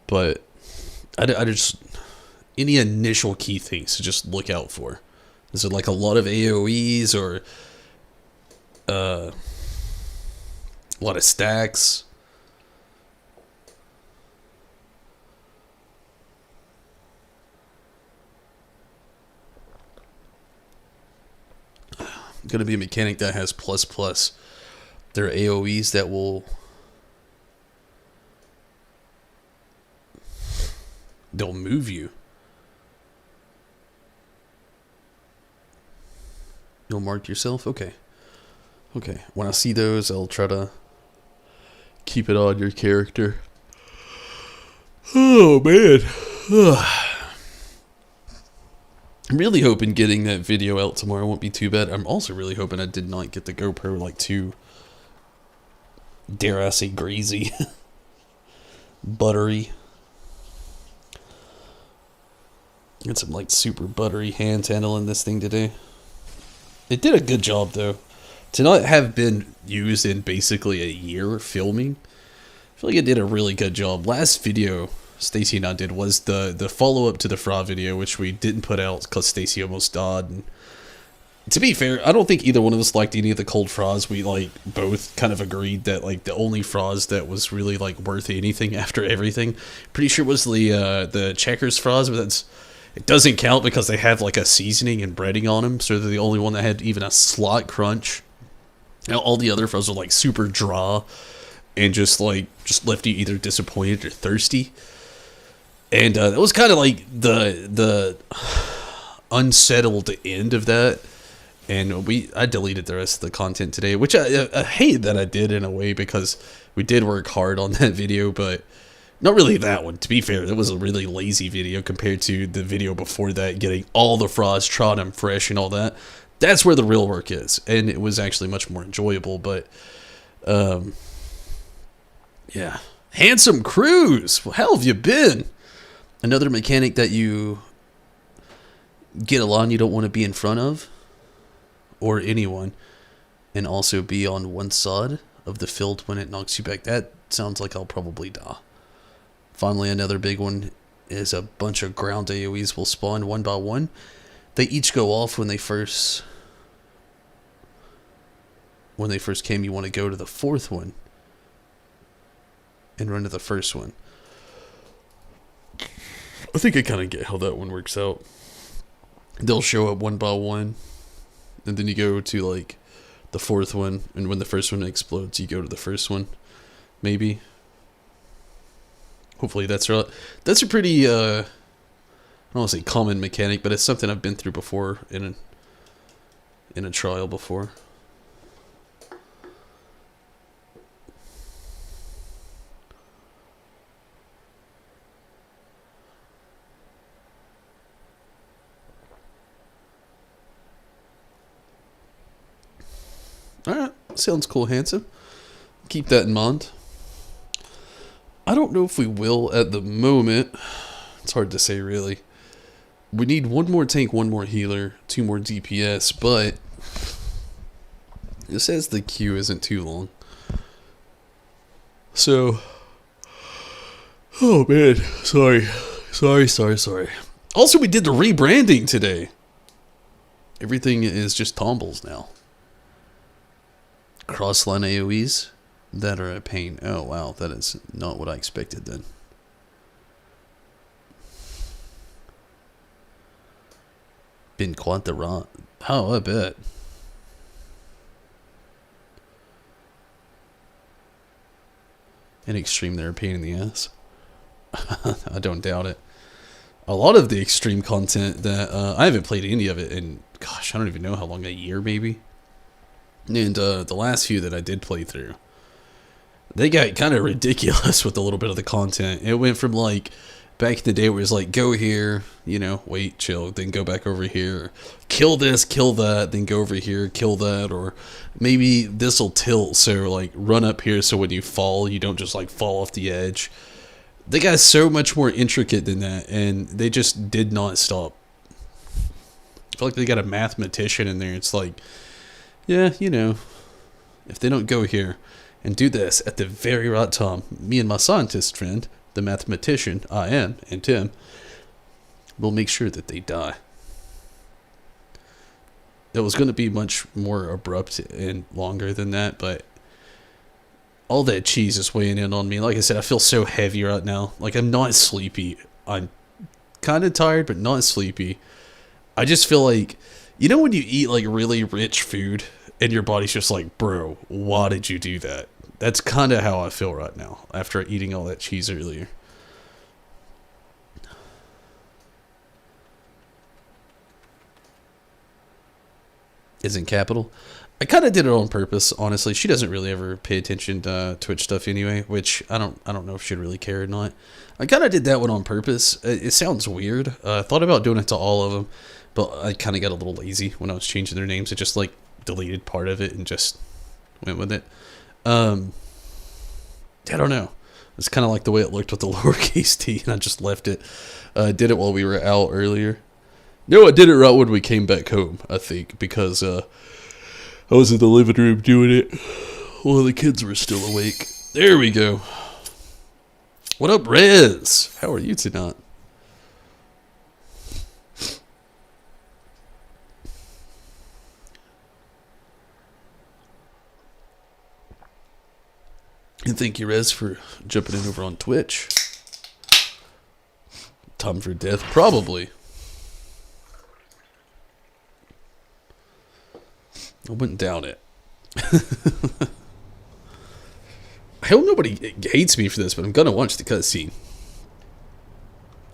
But I just... Any initial key things to just look out for? Is it like a lot of AoEs or a lot of stacks? Going to be a mechanic that has ++. There are AoEs that will... They'll move you. You'll mark yourself? Okay. Okay. When I see those, I'll try to keep it on your character. Oh, man. I'm really hoping getting that video out tomorrow won't be too bad. I'm also really hoping I did not get the GoPro like too, dare I say, greasy. Buttery. Got some like super buttery hands handling this thing today. It did a good job though. To not have been used in basically a year filming, I feel like it did a really good job. Last video Stacy and I did was the follow-up to the Fra video, which we didn't put out because Stacy almost died. And to be fair, I don't think either one of us liked any of the cold Fras. We like both kind of agreed that like the only Fras that was really like worth anything after everything, pretty sure was the Checkers Fras, but it doesn't count because they have like a seasoning and breading on them, so they're the only one that had even a slight crunch. Now, all the other Fras are like super dry and just left you either disappointed or thirsty. And that was kind of like the unsettled end of that. And I deleted the rest of the content today, which I hate that I did in a way because we did work hard on that video, but not really that one. To be fair, it was a really lazy video compared to the video before that, getting all the Fras trod and fresh and all that. That's where the real work is, and it was actually much more enjoyable. But yeah, Handsome Cruz, how have you been? Another mechanic that you get a line you don't want to be in front of, or anyone, and also be on one side of the field when it knocks you back. That sounds like I'll probably die. Finally, another big one is a bunch of ground AoEs will spawn one by one. They each go off when they first came. You want to go to the fourth one and run to the first one. I think I kind of get how that one works out. They'll show up one by one, and then you go to like the fourth one, and when the first one explodes, you go to the first one. Maybe. Hopefully that's right. That's a pretty, I don't want to say common mechanic, but it's something I've been through before in a trial before. Alright, sounds cool, Handsome. Keep that in mind. I don't know if we will at the moment. It's hard to say, really. We need one more tank, one more healer, 2 more DPS, but it says the queue isn't too long. So, oh man, sorry. Also, we did the rebranding today. Everything is just tumbles now. Crossline AoEs that are a pain. Oh wow, that is not what I expected then. Been quite the rot. Oh, I bet. In Extreme, they're a pain in the ass. I don't doubt it. A lot of the Extreme content that I haven't played any of it in, gosh, I don't even know how long, a year maybe. And the last few that I did play through, they got kind of ridiculous with a little bit of the content. It went from like Back in the day, where it was like, go here, you know, wait, chill, then go back over here, kill this, kill that, then go over here, kill that, or maybe this will tilt, so like run up here, so when you fall, you don't just like fall off the edge. They got so much more intricate than that, and they just did not stop. I feel like they got a mathematician in there. It's like, yeah, you know, if they don't go here and do this at the very right time, me and my scientist friend, the mathematician I am, and Tim, will make sure that they die. It was going to be much more abrupt and longer than that, but all that cheese is weighing in on me. Like I said, I feel so heavy right now. Like, I'm not sleepy. I'm kind of tired, but not sleepy. I just feel like, you know when you eat like really rich food and your body's just like, bro, why did you do that? That's kind of how I feel right now after eating all that cheese earlier. Isn't capital? I kind of did it on purpose, honestly. She doesn't really ever pay attention to Twitch stuff anyway, which I don't know if she'd really care or not. I kind of did that one on purpose. It sounds weird. I thought about doing it to all of them, but I kind of got a little lazy when I was changing their names. I just like deleted part of it and just went with it. I don't know. It's kind of like the way it looked with the lowercase t, and I just left it. I did it while we were out earlier. No, I did it right when we came back home, I think, because I was in the living room doing it while the kids were still awake. There we go. What up, Rez? How are you tonight? And thank you, Rez, for jumping in over on Twitch. Time for death? Probably. I wouldn't doubt it. I hope nobody hates me for this, but I'm gonna watch the cutscene.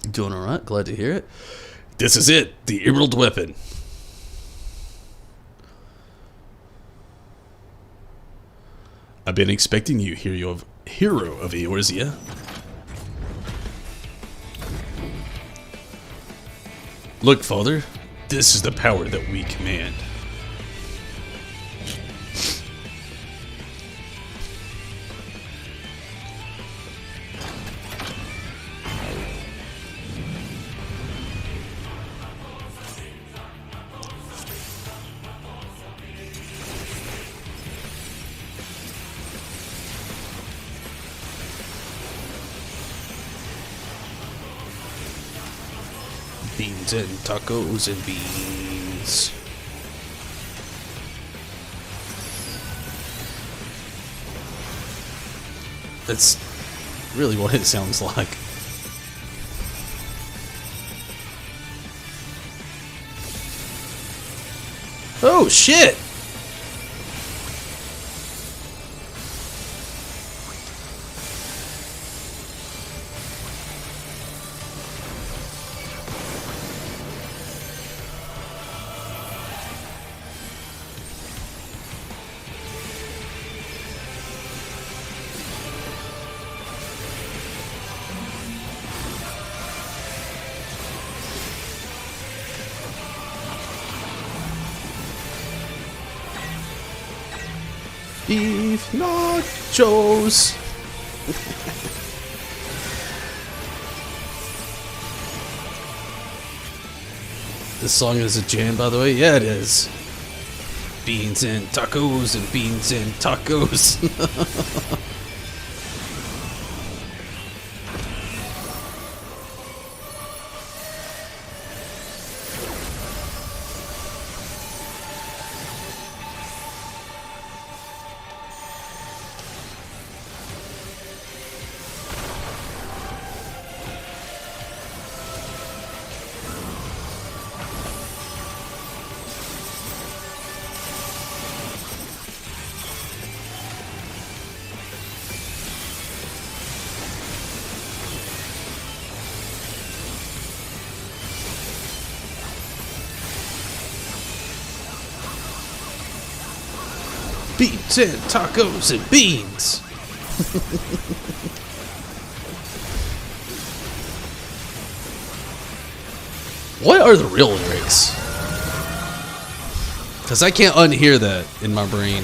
Doing alright, glad to hear it. This is it, the Emerald Weapon. I've been expecting you, hero of Eorzea. Look, Father, this is the power that we command. Beans and tacos and beans. That's really what it sounds like. Oh shit! Beef nachos. This song is a jam, by the way. Yeah, it is. Beans and tacos and beans and tacos. Beans and tacos and beans. What are the real lyrics? Because I can't unhear that in my brain.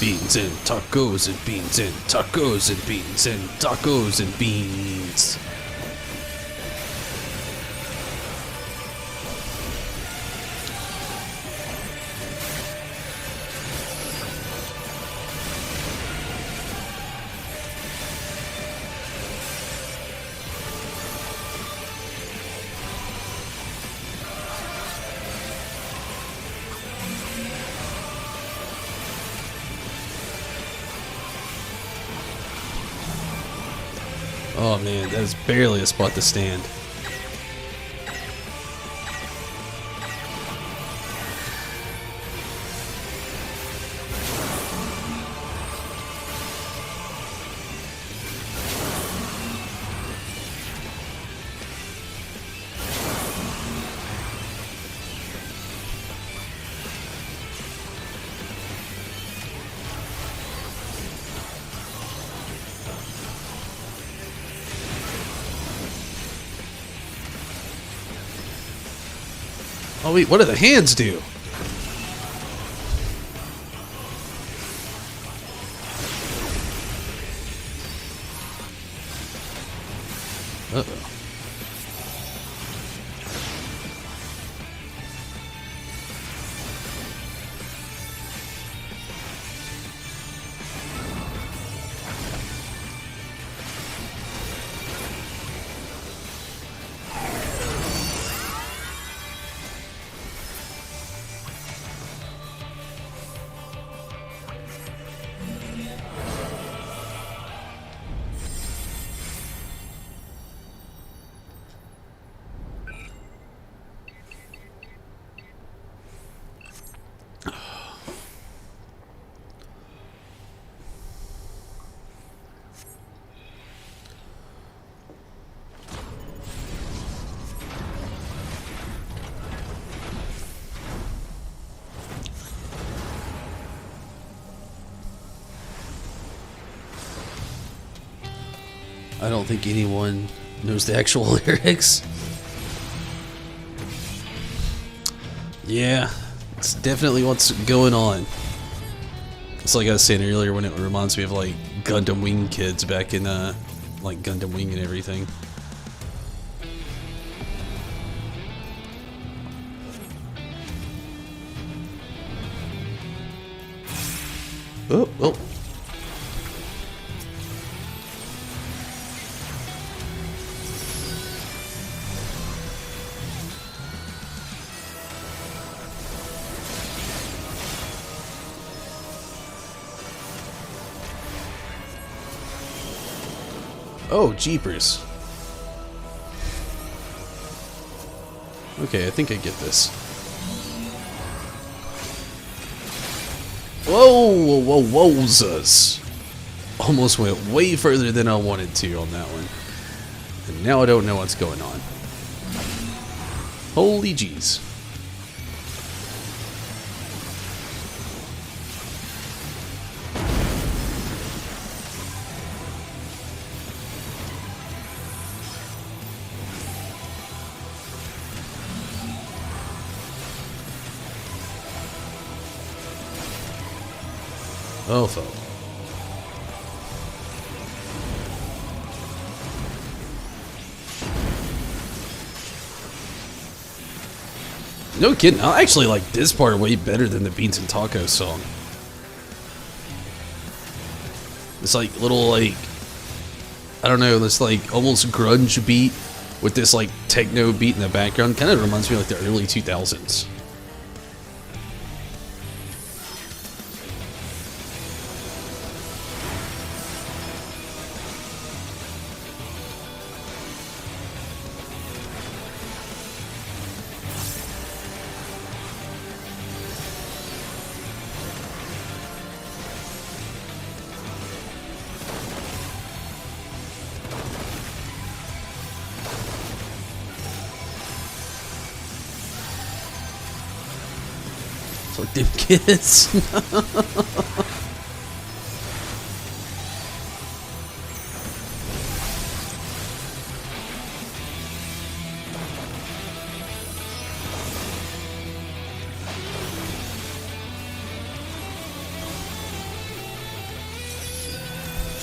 Beans and tacos and beans and tacos and beans and tacos and beans. Oh man, that is barely a spot to stand. Oh wait, what do the hands do? Uh-oh. I don't think anyone knows the actual lyrics. Yeah, it's definitely what's going on. It's like I was saying earlier when it reminds me of like Gundam Wing kids back in like Gundam Wing and everything. Oh, oh. Oh, jeepers. Okay, I think I get this. Whoa, whoa, whoa, wowzers. Almost went way further than I wanted to on that one. And now I don't know what's going on. Holy jeez. Oh, fuck. No kidding. I actually like this part way better than the Beans and Tacos song. It's like little like, I don't know, this like almost grunge beat with this like techno beat in the background. Kind of reminds me of like the early 2000s. Like them kids.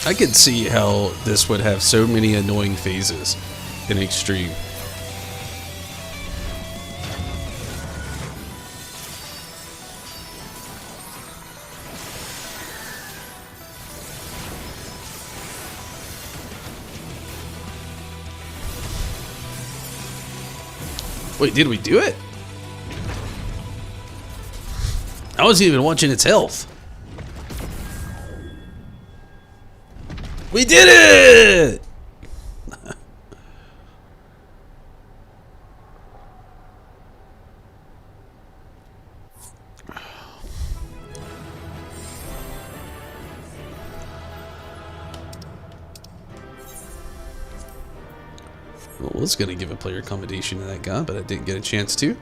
I could see how this would have so many annoying phases in Extreme. Wait, did we do it? I wasn't even watching its health. We did it! Well, I was going to give a player accommodation to that guy, but I didn't get a chance to.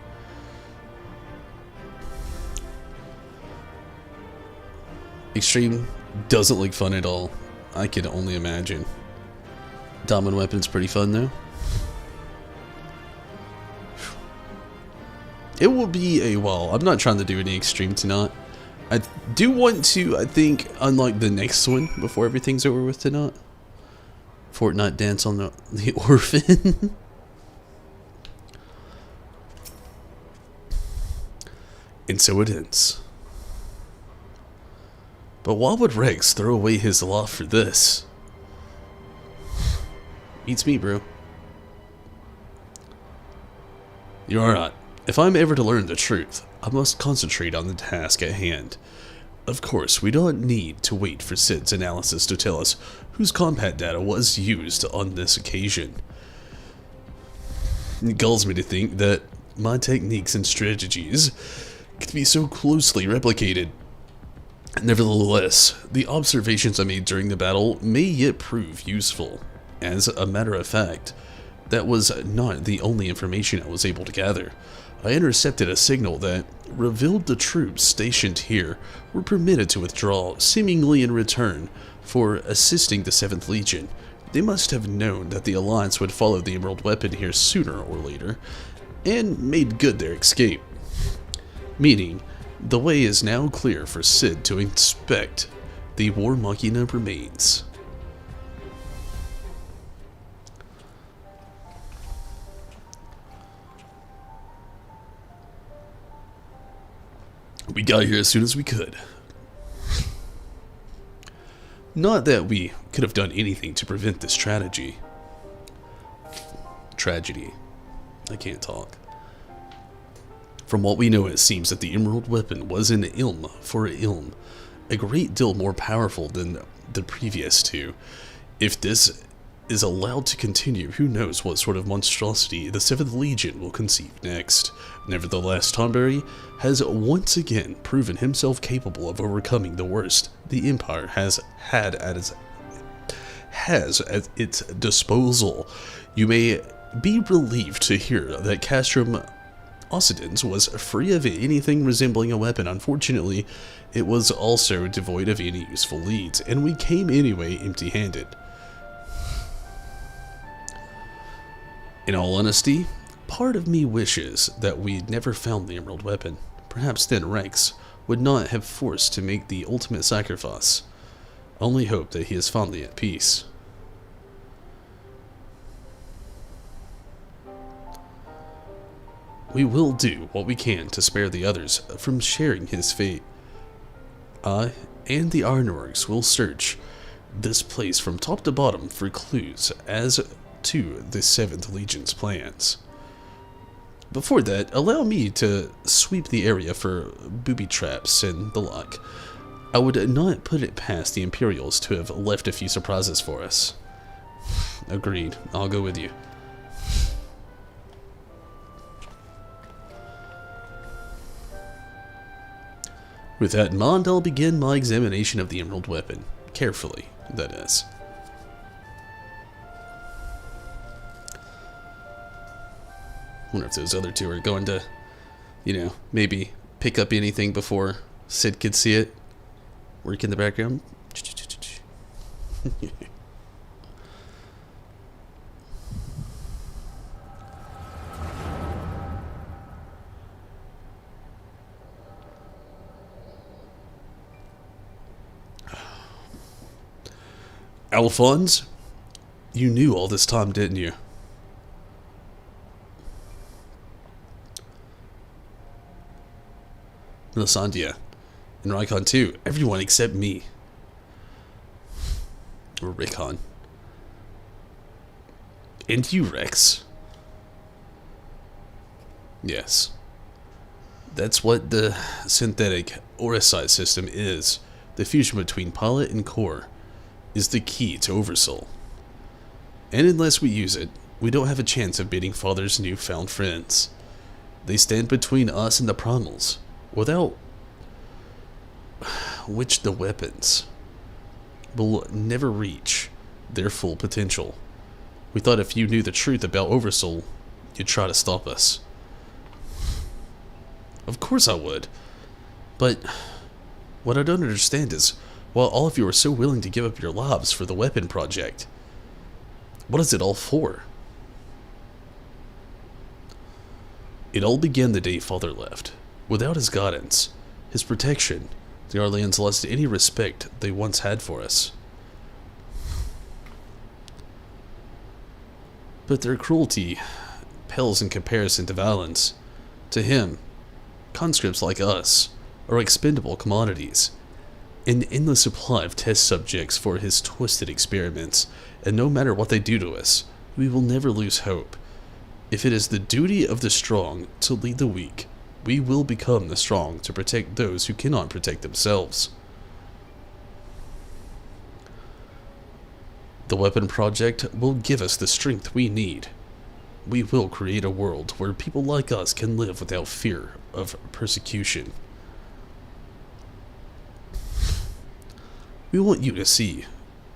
Extreme doesn't look fun at all. I can only imagine. Dominant weapon's pretty fun though. It will be a while. I'm not trying to do any Extreme tonight. I do want to, I think, unlock the next one before everything's over with tonight. Fortnite Dance on the Orphan. And so it ends. But why would Rex throw away his loft for this? Beats me, bro. You're right. If I'm ever to learn the truth, I must concentrate on the task at hand. Of course, we don't need to wait for Sid's analysis to tell us whose combat data was used on this occasion. It galls me to think that my techniques and strategies could be so closely replicated. Nevertheless, the observations I made during the battle may yet prove useful. As a matter of fact, that was not the only information I was able to gather. I intercepted a signal that revealed the troops stationed here were permitted to withdraw, seemingly in return for assisting the 7th Legion. They must have known that the Alliance would follow the Emerald Weapon here sooner or later, and made good their escape. Meaning, the way is now clear for Sid to inspect the War Machina remains. We got here as soon as we could. Not that we could have done anything to prevent this tragedy. I can't talk. From what we know, it seems that the Emerald Weapon was an Ilm for Ilm, a great deal more powerful than the previous two. If this is allowed to continue, who knows what sort of monstrosity the 7th Legion will conceive next. Nevertheless, Tonberry has once again proven himself capable of overcoming the worst the Empire has at its disposal. You may be relieved to hear that Castrum Occidens was free of anything resembling a weapon. Unfortunately, it was also devoid of any useful leads, and we came anyway empty-handed. In all honesty, part of me wishes that we'd never found the Emerald Weapon. Perhaps then Rex would not have forced to make the ultimate sacrifice. Only hope that he is finally at peace. We will do what we can to spare the others from sharing his fate. I and the Ironworks will search this place from top to bottom for clues as to the 7th Legion's plans. Before that, allow me to sweep the area for booby traps and the like. I would not put it past the Imperials to have left a few surprises for us. Agreed. I'll go with you. With that in mind, I'll begin my examination of the Emerald Weapon. Carefully, that is. Wonder if those other two are going to, maybe pick up anything before Sid could see it. Work in the background. Alphonse, you knew all this time, didn't you? Melisandre, and Rykon too. Everyone except me. Or Rickon. And you, Rex. Yes. That's what the synthetic Oricide system is. The fusion between pilot and core is the key to Oversoul. And unless we use it, we don't have a chance of beating Father's newfound friends. They stand between us and the Primals, without which the weapons will never reach their full potential. We thought if you knew the truth about Oversoul, you'd try to stop us. Of course I would. But what I don't understand is, while all of you are so willing to give up your lives for the weapon project, what is it all for? It all began the day Father left. Without his guidance, his protection, the Arleans lost any respect they once had for us. But their cruelty pales in comparison to Valens. To him, conscripts like us are expendable commodities, an endless supply of test subjects for his twisted experiments, and no matter what they do to us, we will never lose hope. If it is the duty of the strong to lead the weak, we will become the strong to protect those who cannot protect themselves. The weapon project will give us the strength we need. We will create a world where people like us can live without fear of persecution. We want you to see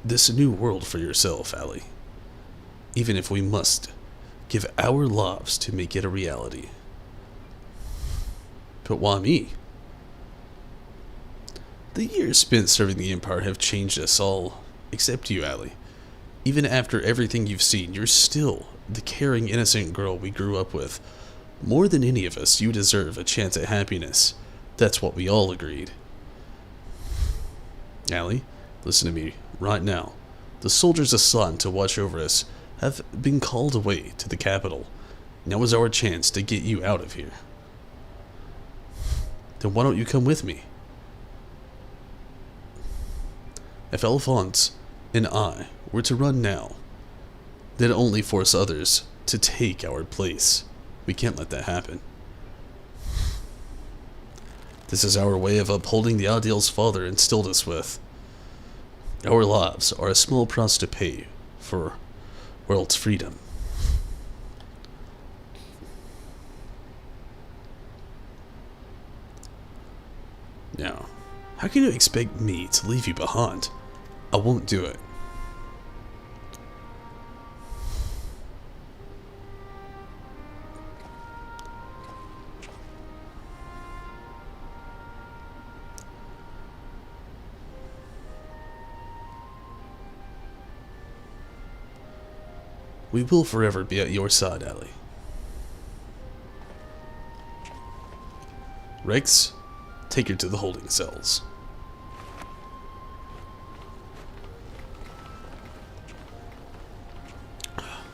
this new world for yourself, Allie. Even if we must give our lives to make it a reality. But why me? The years spent serving the Empire have changed us all, except you, Allie. Even after everything you've seen, you're still the caring, innocent girl we grew up with. More than any of us, you deserve a chance at happiness. That's what we all agreed. Allie, listen to me right now. The soldiers assigned to watch over us have been called away to the capital. Now is our chance to get you out of here. Then why don't you come with me? If Alphonse and I were to run now, then only force others to take our place. We can't let that happen. This is our way of upholding the ideals Father instilled us with. Our lives are a small price to pay for world's freedom. Now, how can you expect me to leave you behind? I won't do it. We will forever be at your side, Allie. Rex, take her to the holding cells.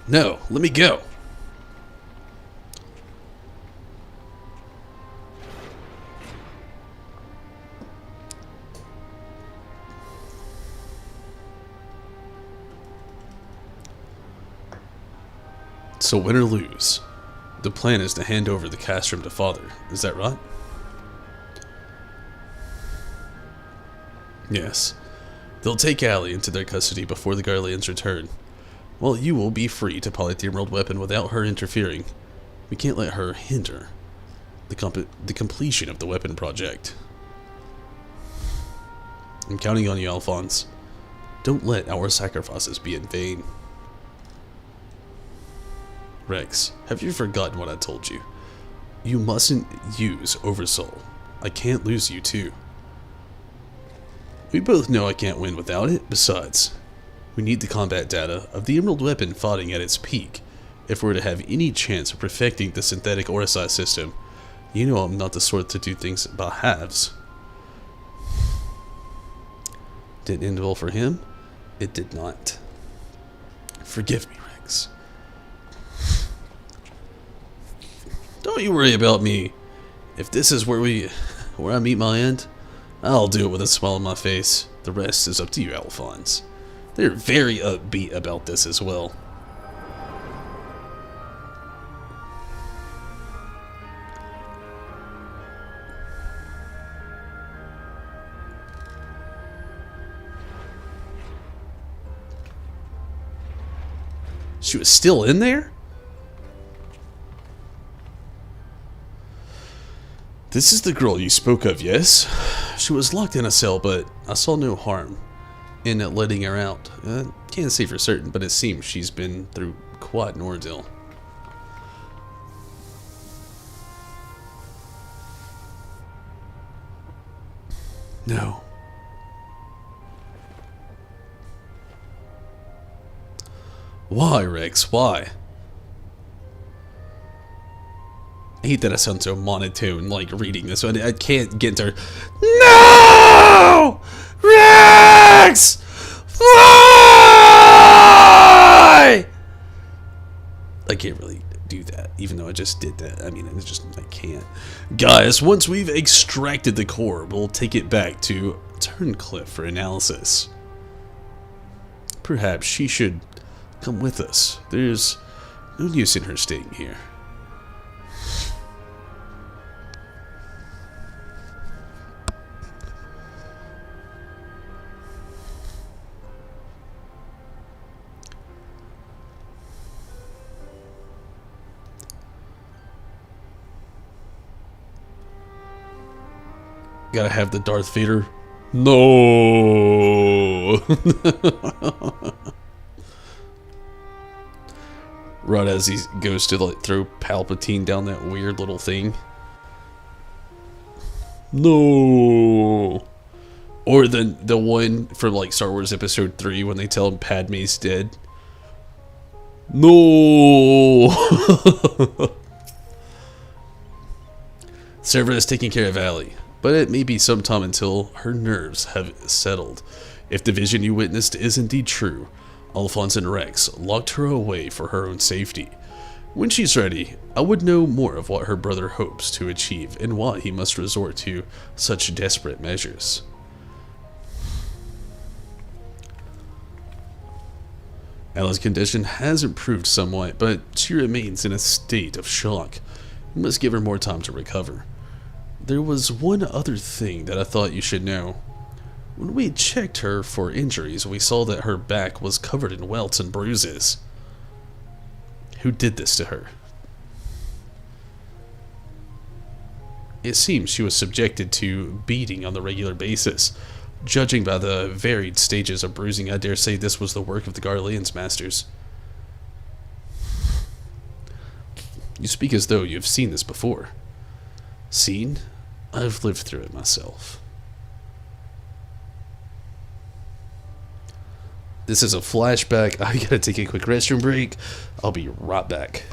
No, let me go. So win or lose, the plan is to hand over the castrum to Father, is that right? Yes. They'll take Allie into their custody before the Garleans return, while you will be free to pilot the Emerald weapon without her interfering. We can't let her hinder the completion of the weapon project. I'm counting on you, Alphonse. Don't let our sacrifices be in vain. Rex, have you forgotten what I told you? You mustn't use Oversoul. I can't lose you too. We both know I can't win without it. Besides, we need the combat data of the Emerald weapon fighting at its peak if we're to have any chance of perfecting the synthetic Oricide system. You know I'm not the sort to do things by halves. Didn't end well for him? It did not. Forgive me, Rex. Don't you worry about me. If this is where I meet my end, I'll do it with a smile on my face. The rest is up to you, Alphonse. They're very upbeat about this as well. She was still in there? This is the girl you spoke of, yes? She was locked in a cell, but I saw no harm in letting her out. Can't say for certain, but it seems she's been through quite an ordeal. No. Why, Rex? Why? I hate that I sound so monotone, like, reading this. I can't get into her. No! Rex! Why? I can't really do that, even though I just did that. I mean, it's just, I can't. Guys, once we've extracted the core, we'll take it back to Turncliffe for analysis. Perhaps she should come with us. There's no use in her staying here. Gotta have the Darth Vader. No. Right as he goes to like throw Palpatine down that weird little thing. No. Or the one from like Star Wars Episode 3 when they tell him Padme's dead. No. Server is taking care of Allie, but it may be some time until her nerves have settled. If the vision you witnessed is indeed true, Alphonse and Rex locked her away for her own safety. When she's ready, I would know more of what her brother hopes to achieve and why he must resort to such desperate measures. Allie's condition has improved somewhat, but she remains in a state of shock. We must give her more time to recover. There was one other thing that I thought you should know. When we checked her for injuries, we saw that her back was covered in welts and bruises. Who did this to her? It seems she was subjected to beating on a regular basis. Judging by the varied stages of bruising, I dare say this was the work of the Garlean's masters. You speak as though you have seen this before. Seen? I've lived through it myself. This is a flashback. I gotta take a quick restroom break. I'll be right back.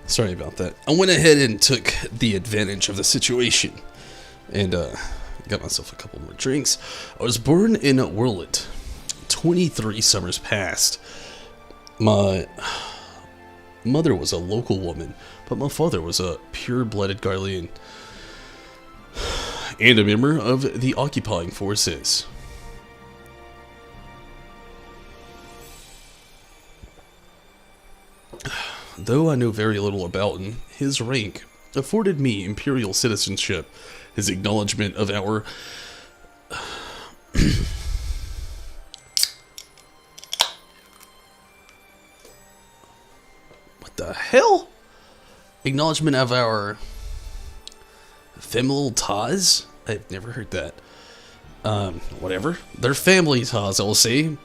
Sorry about that. I went ahead and took the advantage of the situation and got myself a couple more drinks. I was born in Roulette. 23 summers passed. My mother was a local woman, but my father was a pure-blooded Garlean and a member of the occupying forces. Though I know very little about him, his rank afforded me imperial citizenship, his acknowledgement of our what the hell? Acknowledgement of our familial ties? I've never heard that. Whatever. Their family ties, I'll say,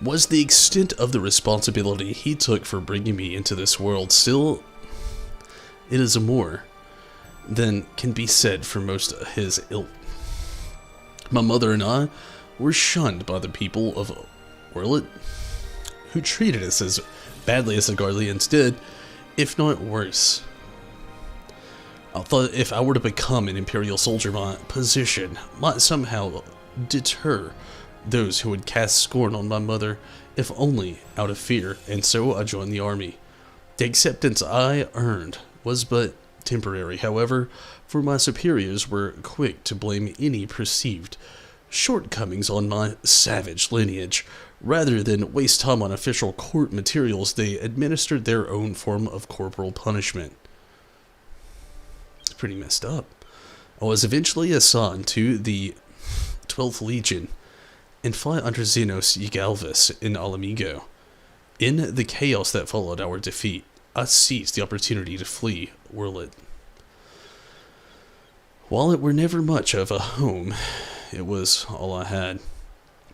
was the extent of the responsibility he took for bringing me into this world. Still, it is more than can be said for most of his ilk. My mother and I were shunned by the people of Roulette, who treated us as badly as the Garleans did, if not worse. I thought if I were to become an Imperial soldier, my position might somehow deter those who would cast scorn on my mother, if only out of fear, and so I joined the army. The acceptance I earned was but temporary, however, for my superiors were quick to blame any perceived shortcomings on my savage lineage. Rather than waste time on official court materials, they administered their own form of corporal punishment. It's pretty messed up. I was eventually assigned to the 12th Legion and fought under Xenos Ygalvis in Alamigo. In the chaos that followed our defeat, I seized the opportunity to flee Roulette. While it were never much of a home, it was all I had,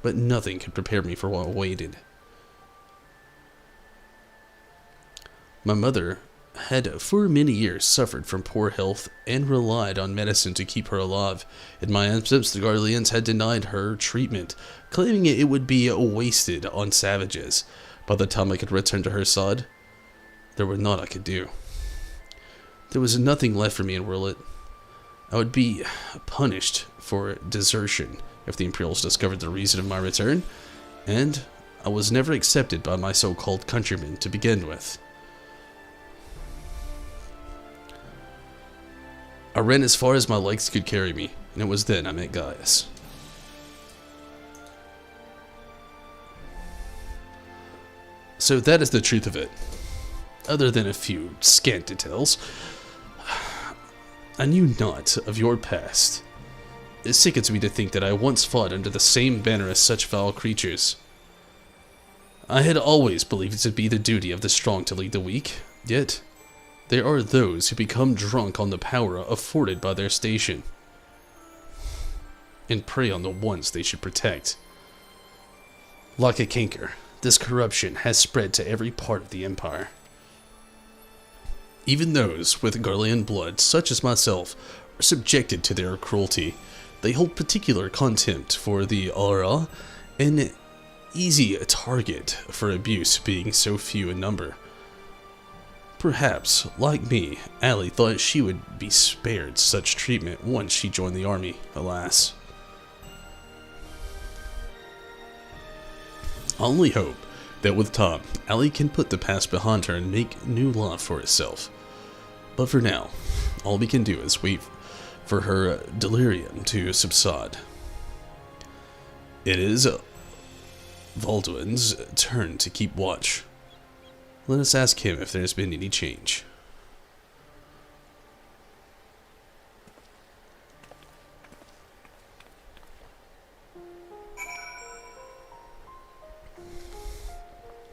but nothing could prepare me for what awaited. My mother had for many years suffered from poor health and relied on medicine to keep her alive. In my absence, the Garleans had denied her treatment, claiming it would be wasted on savages. By the time I could return to her side, there was naught I could do. There was nothing left for me in Roulette. I would be punished for desertion if the Imperials discovered the reason of my return, and I was never accepted by my so-called countrymen to begin with. I ran as far as my legs could carry me, and it was then I met Gaius. So that is the truth of it. Other than a few scant details, I knew not of your past. It sickens me to think that I once fought under the same banner as such foul creatures. I had always believed it to be the duty of the strong to lead the weak, yet there are those who become drunk on the power afforded by their station, and prey on the ones they should protect. Like a canker, this corruption has spread to every part of the Empire. Even those with Garlean blood, such as myself, are subjected to their cruelty. They hold particular contempt for the Aura, an easy target for abuse being so few in number. Perhaps, like me, Allie thought she would be spared such treatment once she joined the army, alas. I only hope that with time, Allie can put the past behind her and make new life for herself. But for now, all we can do is wait for her delirium to subside. It is Baldwin's turn to keep watch. Let us ask him if there has been any change.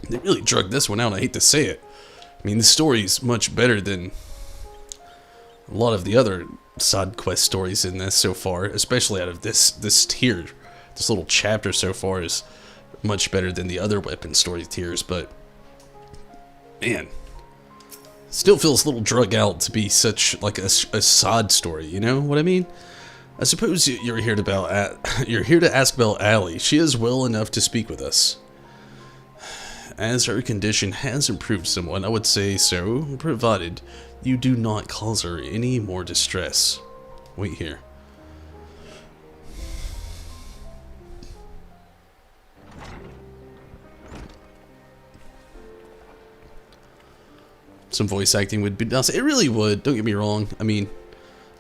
They really drug this one out, I hate to say it. I mean, the story's much better than a lot of the other side quest stories in this so far, especially out of this tier. This little chapter so far is much better than the other weapon story tiers, but man, still feels a little drug out to be such like a side story, you know what I mean? I suppose you're here to ask about Allie. She is well enough to speak with us. as her condition has improved somewhat, I would say so, provided you do not cause her any more distress. Wait here. Some voice acting would be nice. It really would, don't get me wrong. I mean,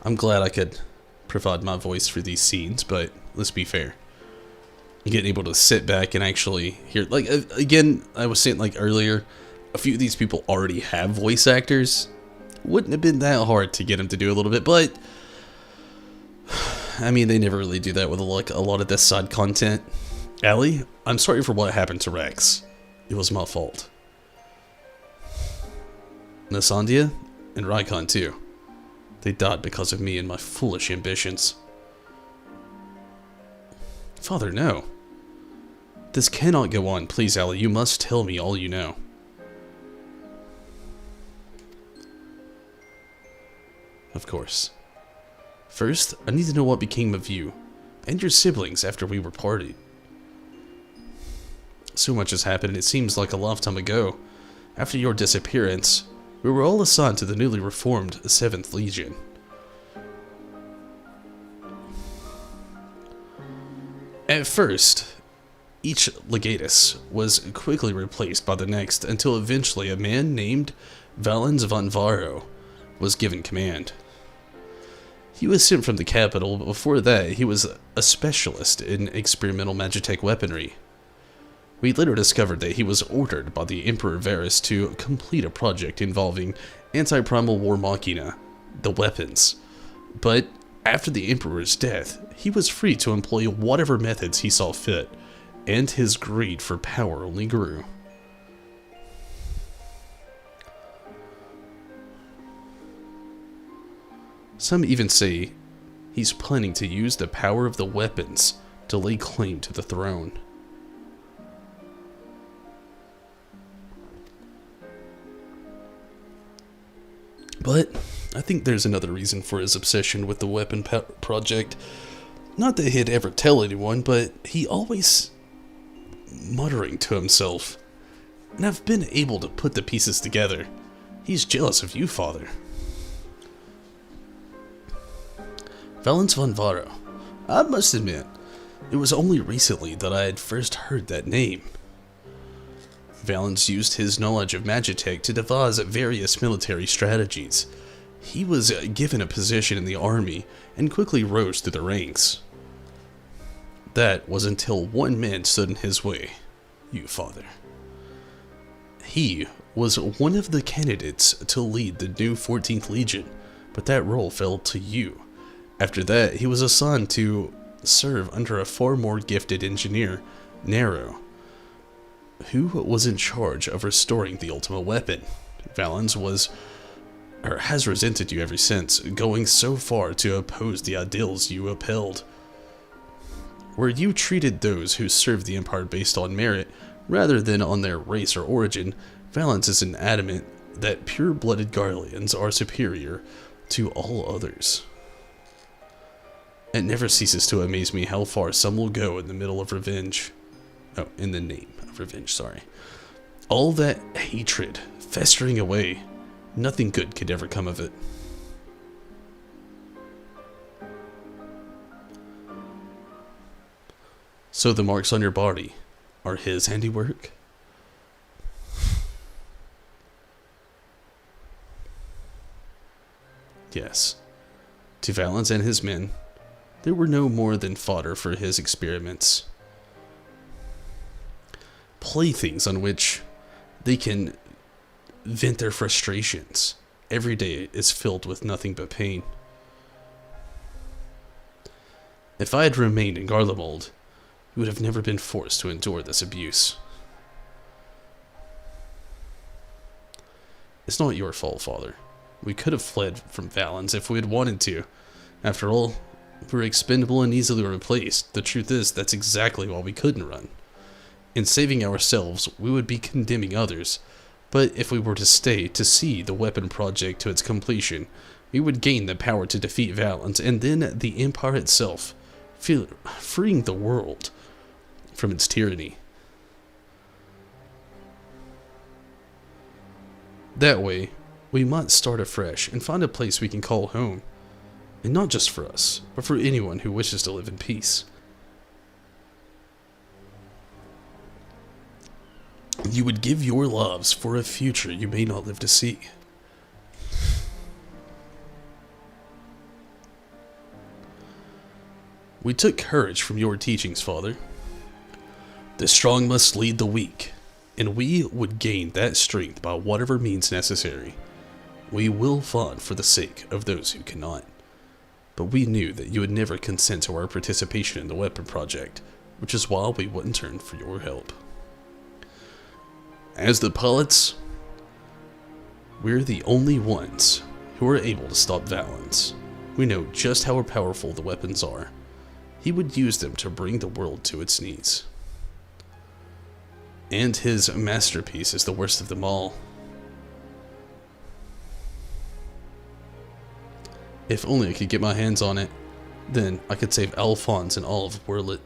I'm glad I could provide my voice for these scenes, but let's be fair. Getting able to sit back and actually hear, like, again, I was saying like earlier, a few of these people already have voice actors. Wouldn't have been that hard to get them to do a little bit, but I mean, they never really do that with a lot of this side content. Allie, I'm sorry for what happened to Rex. It was my fault. Nasandia and Raikon too. They died because of me and my foolish ambitions. Father, no. This cannot go on. Please, Allie, you must tell me all you know. Of course. First, I need to know what became of you and your siblings after we were parted. So much has happened, it seems like a lifetime ago. After your disappearance, we were all assigned to the newly reformed 7th Legion. At first, each legatus was quickly replaced by the next until eventually a man named Valens von Varro was given command. He was sent from the capital, but before that he was a specialist in experimental magitech weaponry. We later discovered that he was ordered by the Emperor Varus to complete a project involving anti-primal war machina, the weapons. But after the Emperor's death, he was free to employ whatever methods he saw fit, and his greed for power only grew. Some even say he's planning to use the power of the weapons to lay claim to the throne. But I think there's another reason for his obsession with the weapon project. Not that he'd ever tell anyone, but he always muttering to himself. And I've been able to put the pieces together. He's jealous of you, Father. Valens von Varro. I must admit, it was only recently that I had first heard that name. Valens used his knowledge of magitech to devise various military strategies. He was given a position in the army and quickly rose through the ranks. That was until one man stood in his way, you, Father. He was one of the candidates to lead the new 14th Legion, but that role fell to you. After that, he was assigned to serve under a far more gifted engineer, Nero, who was in charge of restoring the ultimate weapon. Valens has resented you ever since, going so far to oppose the ideals you upheld. Where you treated those who served the Empire based on merit, rather than on their race or origin, Valens is adamant that pure-blooded Garleans are superior to all others. It never ceases to amaze me how far some will go in the middle of revenge. Oh, in the name of revenge, sorry. All that hatred festering away, nothing good could ever come of it. So the marks on your body are his handiwork? Yes. To Valens and his men, they were no more than fodder for his experiments. Playthings on which they can vent their frustrations. Every day is filled with nothing but pain. If I had remained in Garlemald, you would have never been forced to endure this abuse. It's not your fault, Father. We could have fled from Valens if we had wanted to. After all, we're expendable and easily replaced. The truth is, that's exactly why we couldn't run. In saving ourselves, we would be condemning others. But if we were to stay to see the weapon project to its completion, we would gain the power to defeat Valens, and then the Empire itself, freeing the world from its tyranny. That way, we might start afresh and find a place we can call home. And not just for us, but for anyone who wishes to live in peace. You would give your lives for a future you may not live to see. We took courage from your teachings, Father. The strong must lead the weak, and we would gain that strength by whatever means necessary. We will fight for the sake of those who cannot. But we knew that you would never consent to our participation in the weapon project, which is why we wouldn't turn for your help. As the pilots, we're the only ones who are able to stop Valens. We know just how powerful the weapons are. He would use them to bring the world to its knees. And his masterpiece is the worst of them all. If only I could get my hands on it, then I could save Alphonse and all of Roulette.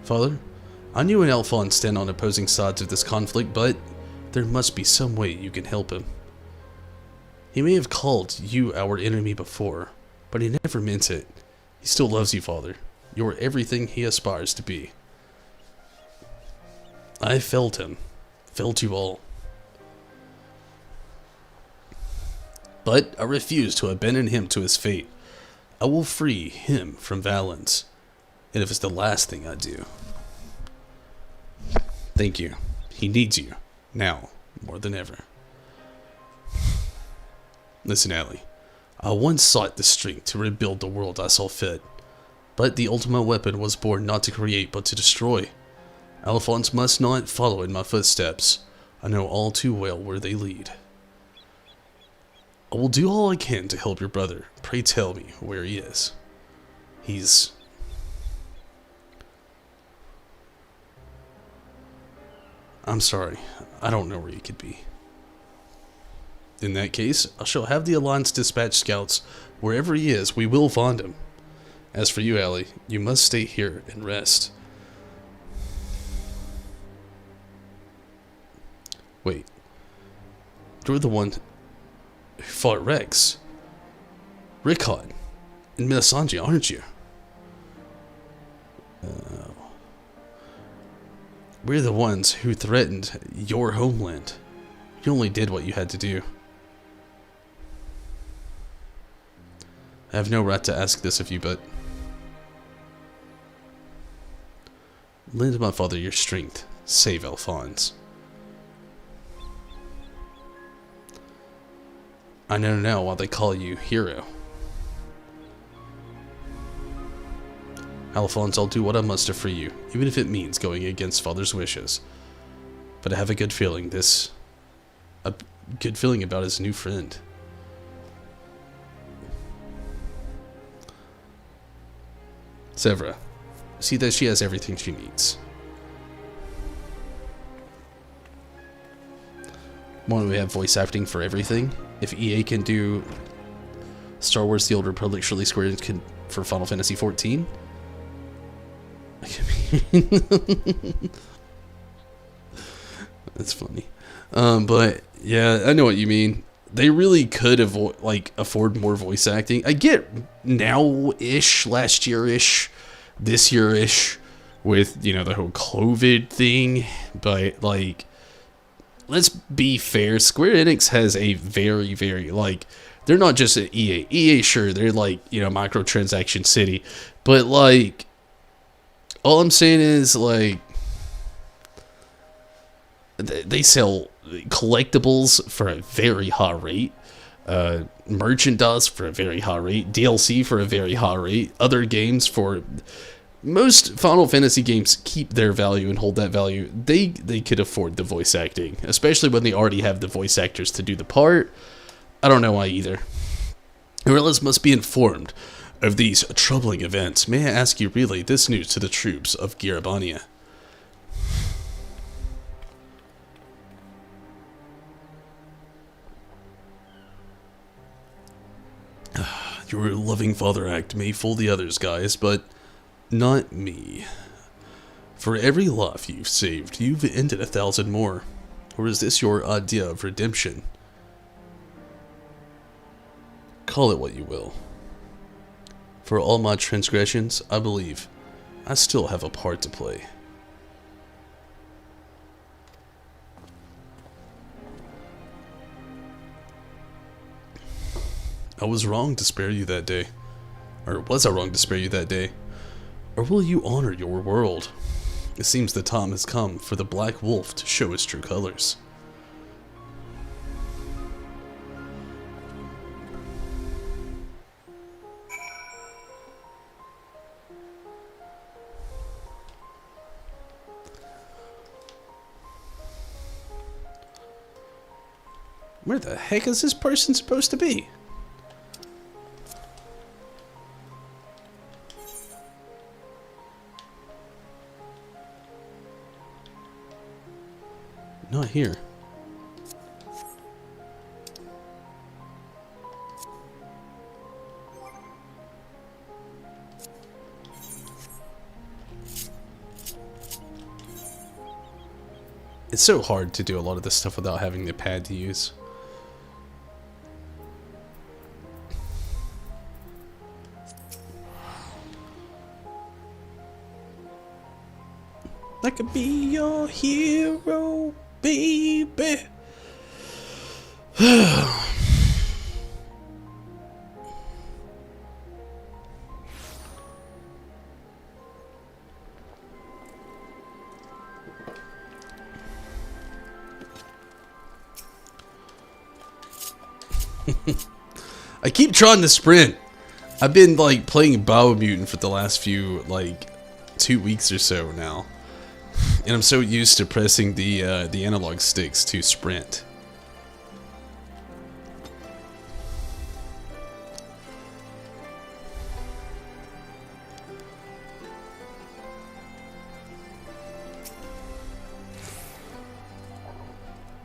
Father, I knew and Alphonse stand on opposing sides of this conflict, but there must be some way you can help him. He may have called you our enemy before, but he never meant it. He still loves you, Father. You're everything he aspires to be. I felt him. Felt you all. But I refuse to abandon him to his fate. I will free him from Valens, and if it's the last thing I do. Thank you. He needs you. Now, more than ever. Listen, Allie. I once sought the strength to rebuild the world I saw fit. But the ultimate weapon was born not to create, but to destroy. Alphonse must not follow in my footsteps. I know all too well where they lead. I will do all I can to help your brother. Pray tell me where he is. I'm sorry. I don't know where he could be. In that case, I shall have the Alliance dispatch scouts. Wherever he is, we will find him. As for you, Allie, you must stay here and rest. Wait. You're the one who fought Rex. Rickon. And Melisandre, aren't you? We're the ones who threatened your homeland. You only did what you had to do. I have no right to ask this of you, but lend my father your strength. Save Alphonse. I know now why they call you hero. Alphonse, I'll do what I must to free you, even if it means going against father's wishes. But I have a good feeling about his new friend. Severa, see that she has everything she needs. Why don't we have voice acting for everything? If EA can do Star Wars The Old Republic, surely Square Enix can for Final Fantasy XIV? That's funny. But yeah, I know what you mean. They really could afford more voice acting. I get now-ish, last year-ish, this year-ish with, the whole COVID thing, but let's be fair. Square Enix has a very, very, they're not just an EA. EA, sure, they're microtransaction city, but all I'm saying is they sell collectibles for a very high rate, merchandise for a very high rate, DLC for a very high rate, other games for... Most Final Fantasy games keep their value and hold that value. They could afford the voice acting, especially when they already have the voice actors to do the part. I don't know why either. Guerrillas must be informed of these troubling events. May I ask you relay this news to the troops of Garabania? Your loving father act may fool the others, guys, but not me. For every life you've saved, you've ended 1,000 more. Or is this your idea of redemption? Call it what you will. For all my transgressions, I believe I still have a part to play. I was wrong to spare you that day. Or was I wrong to spare you that day? Or will you honor your world? It seems the time has come for the Black Wolf to show its true colors. Where the heck is this person supposed to be? Not here. It's so hard to do a lot of this stuff without having the pad to use. I could be your hero, baby. I keep trying to sprint. I've been like playing Biomutant for the last few 2 weeks or so now. And I'm so used to pressing the analog sticks to sprint.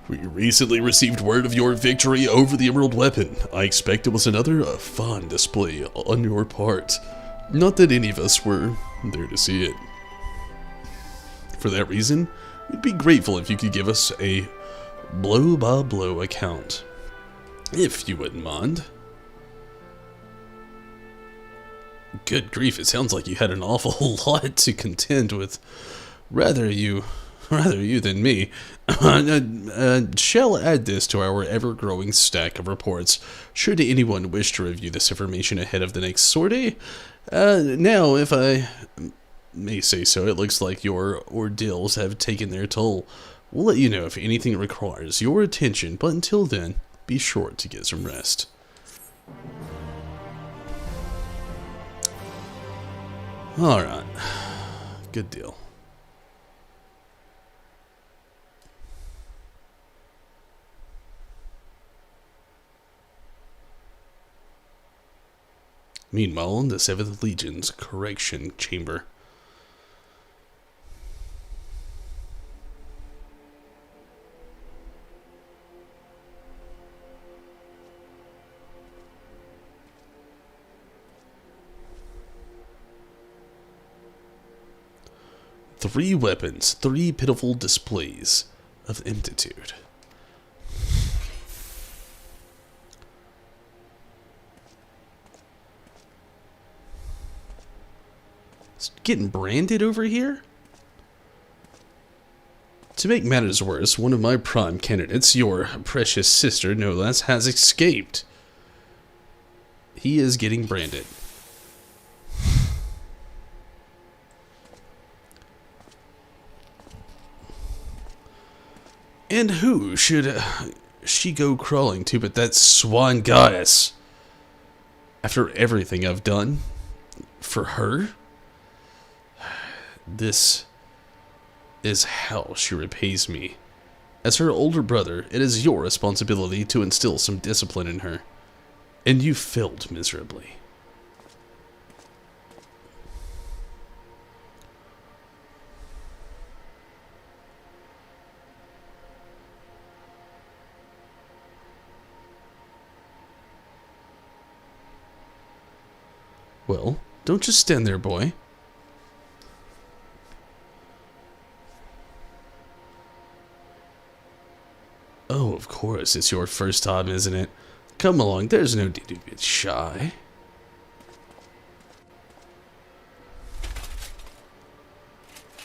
We recently received word of your victory over the Emerald Weapon. I expect it was another fine display on your part. Not that any of us were there to see it. For that reason, we'd be grateful if you could give us a blow-by-blow account. If you wouldn't mind. Good grief, it sounds like you had an awful lot to contend with. Rather you than me. Shall add this to our ever-growing stack of reports, should anyone wish to review this information ahead of the next sortie. Now, if I may say so, it looks like your ordeals have taken their toll. We'll let you know if anything requires your attention, but until then, be sure to get some rest. Alright, good deal. Meanwhile, in the 7th Legion's correction chamber. Three weapons, three pitiful displays of emptitude. It's getting branded over here? To make matters worse, one of my prime candidates, your precious sister, no less, has escaped. He is getting branded. And who should she go crawling to but that swan goddess? After everything I've done for her? This is how she repays me. As her older brother, it is your responsibility to instill some discipline in her. And you failed miserably. Well, don't just stand there, boy. of course, it's your first time, isn't it? Come along, there's no need to be shy.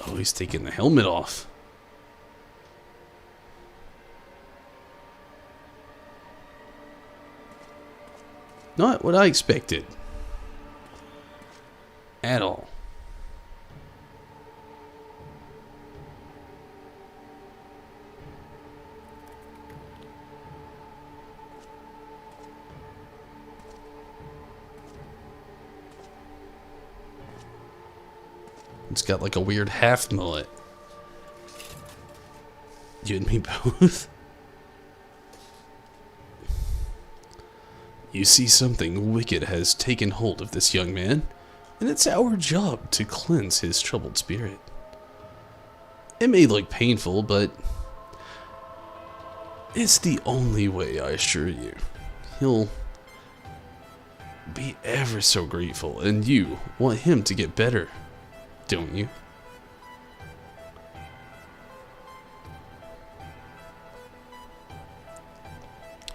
Oh, he's taking the helmet off. Not what I expected. At all. It's got like a weird half mullet. You and me both. You see, something wicked has taken hold of this young man, and it's our job to cleanse his troubled spirit. It may look painful, but it's the only way, I assure you. He'll be ever so grateful, and you want him to get better, don't you?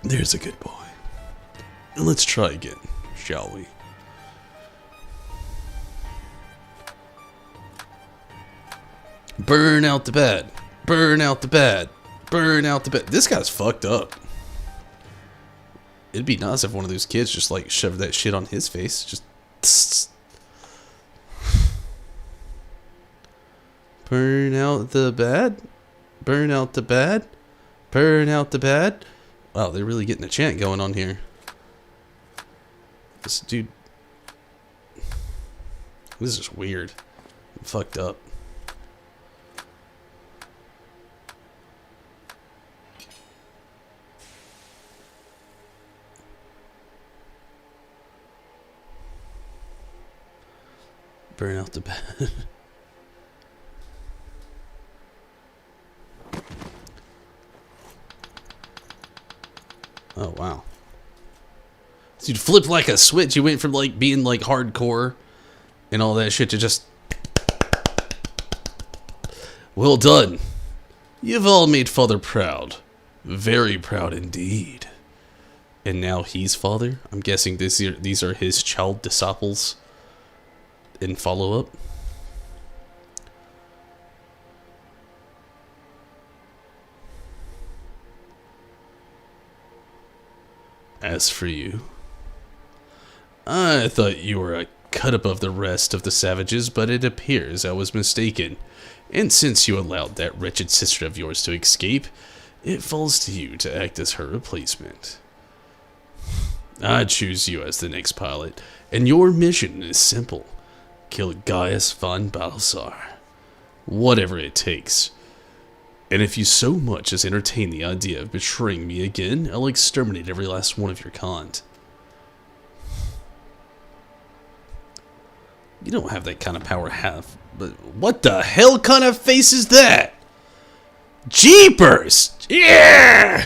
There's a good boy. Let's try again, shall we? Burn out the bad. Burn out the bad. Burn out the bad. This guy's fucked up. It'd be nice if one of those kids just like shoved that shit on his face. Just burn out the bad. Burn out the bad. Burn out the bad. Wow, they're really getting a chant going on here. This dude. This is just weird. I'm fucked up. Burn out the bed. Oh, wow. Dude, flipped like a switch. You went from like being like hardcore and all that shit to just... Well done. You've all made Father proud. Very proud indeed. And now he's Father? I'm guessing these are his child disciples in follow-up. As for you, I thought you were a cut above the rest of the savages, but it appears I was mistaken. And since you allowed that wretched sister of yours to escape, it falls to you to act as her replacement. I choose you as the next pilot, and your mission is simple. Kill Gaius von Balthasar. Whatever it takes. And if you so much as entertain the idea of betraying me again, I'll exterminate every last one of your kind. You don't have that kind of power, but what the hell kind of face is that? Jeepers! Yeah!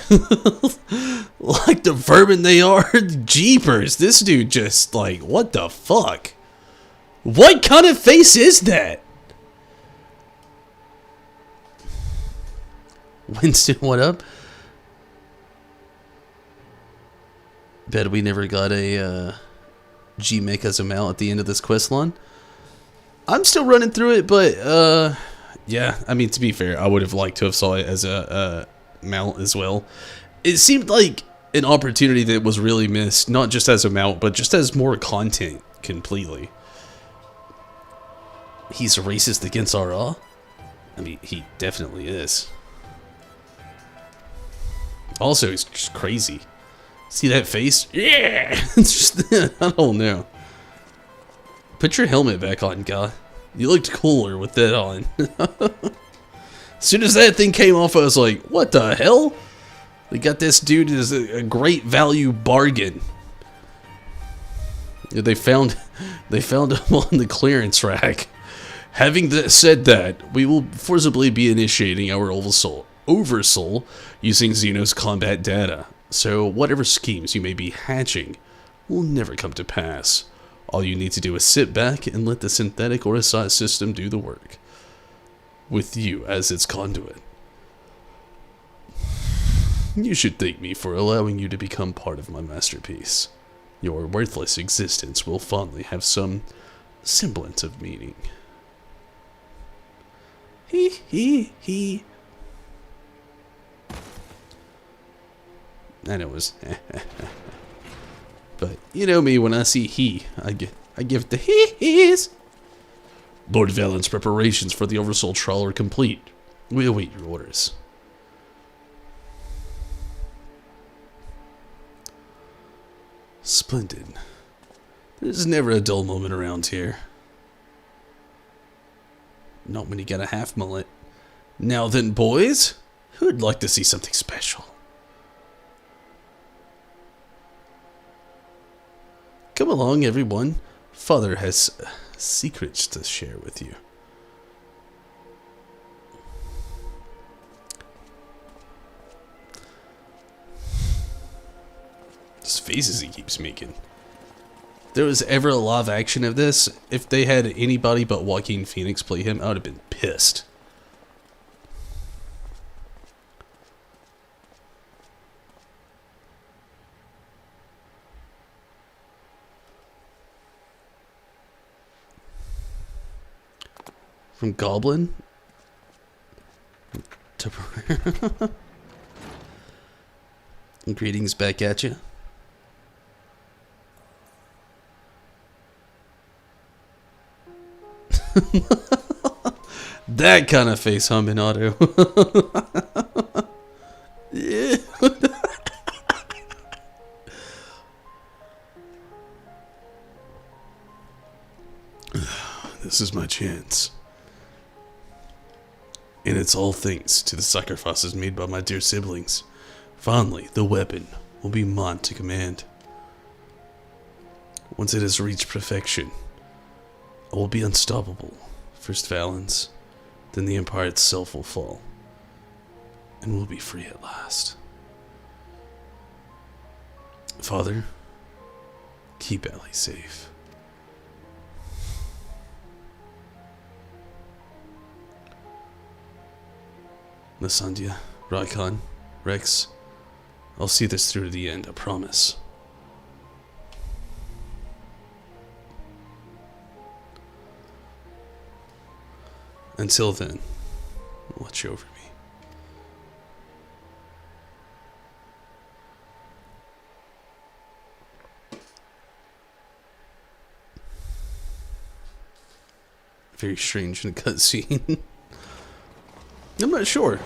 Like the vermin they are, jeepers. This dude just like, what the fuck? What kind of face is that? Winston, what up? Bet we never got a G-Mecha Mal at the end of this quest line. I'm still running through it, but yeah, I mean, to be fair, I would have liked to have saw it as a mount as well. It seemed like an opportunity that was really missed, not just as a mount, but just as more content completely. He's racist against RA? I mean, he definitely is. Also, he's just crazy. See that face? Yeah! It's just, I don't know. Put your helmet back on, guy. You looked cooler with that on. As soon as that thing came off, I was like, what the hell? They got this dude as a great value bargain. They found him on the clearance rack. Having said that, we will forcibly be initiating our oversoul using Xeno's combat data, so whatever schemes you may be hatching will never come to pass. All you need to do is sit back and let the synthetic Orasai system do the work, with you as its conduit. You should thank me for allowing you to become part of my masterpiece. Your worthless existence will finally have some semblance of meaning. He. I know it was but you know me, when I see he, I give the he's. Lord Valen's preparations for the Oversoul trial are complete. We await your orders. Splendid. There's never a dull moment around here. Not when you got a half mullet. Now then, boys, who'd like to see something special? Come along, everyone. Father has secrets to share with you. Those faces he keeps making. If there was ever a live action of this, if they had anybody but Joaquin Phoenix play him, I would have been pissed. From Goblin to greetings back at you. That kind of face humming auto. Yeah. This is my chance. And it's all thanks to the sacrifices made by my dear siblings. Finally, the weapon will be mine to command. Once it has reached perfection, I will be unstoppable. First Valens, then the Empire itself will fall, and we'll be free at last. Father, keep Ellie safe. Lysandra, Raikon, Rex, I'll see this through to the end, I promise. Until then, watch over me. Very strange in a cutscene. I'm not sure.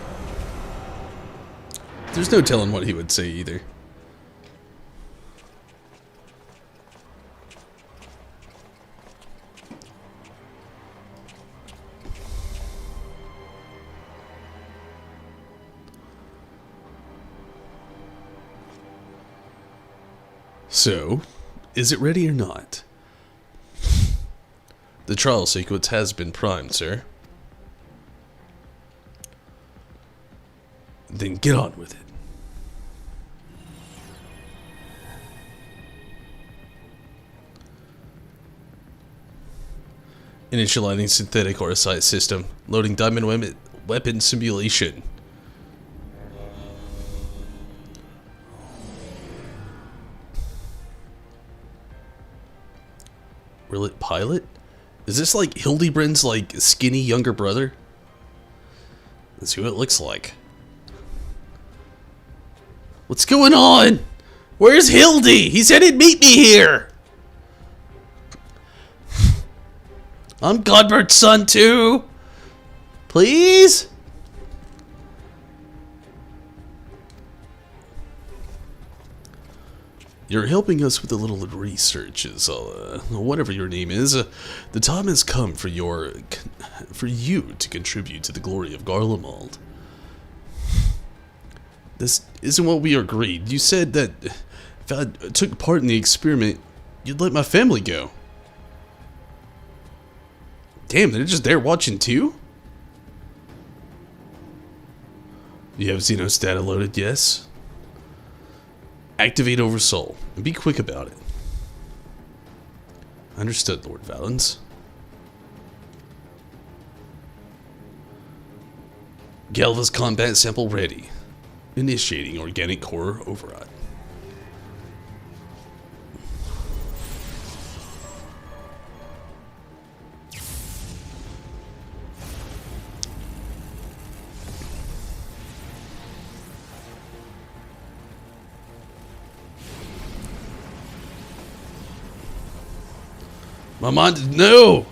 There's no telling what he would say either. So, is it ready or not? The trial sequence has been primed, sir. Then get on with it. Initializing synthetic RSI system. Loading diamond weapon simulation. Roulette pilot? Is this like Hildebrand's like skinny younger brother? Let's see what it looks like. What's going on? Where's Hildy? He said he'd meet me here. I'm Godbert's son too. Please? You're helping us with a little research, whatever your name is. The time has come for you to contribute to the glory of Garlemald. This isn't what we agreed. You said that if I took part in the experiment, you'd let my family go. Damn, they're just there watching too? You have Xenos data loaded, yes? Activate Oversoul, and be quick about it. Understood, Lord Valens. Galva's combat sample ready. Initiating organic core override. My mind, no!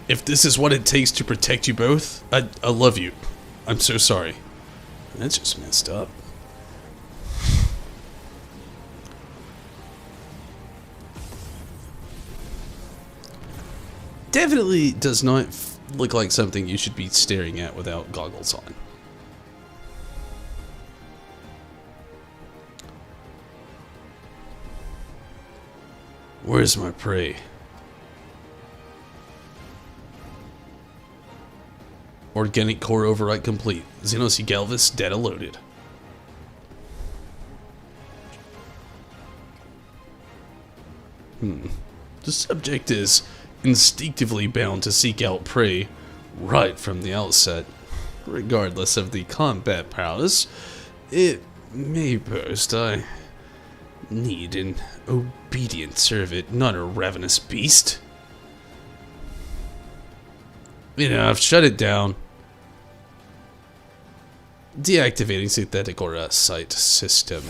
If this is what it takes to protect you both, I love you. I'm so sorry. That's just messed up. Definitely does not look like something you should be staring at without goggles on. Where's my prey? Organic core override complete. Xenos Galvis data loaded. The subject is instinctively bound to seek out prey right from the outset. Regardless of the combat prowess it may boast, I need an obedient servant, not a ravenous beast. I've shut it down. Deactivating synthetic aura sight system.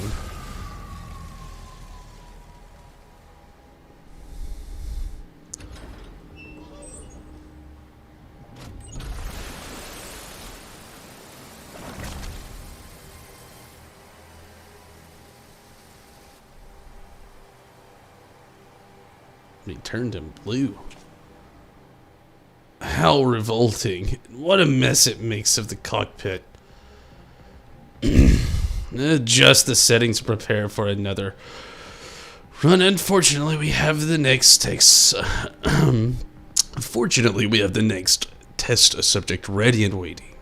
He turned him blue. How revolting. What a mess it makes of the cockpit. Adjust the settings to prepare for another run. Unfortunately, we have the next Fortunately, we have the next test subject ready and waiting.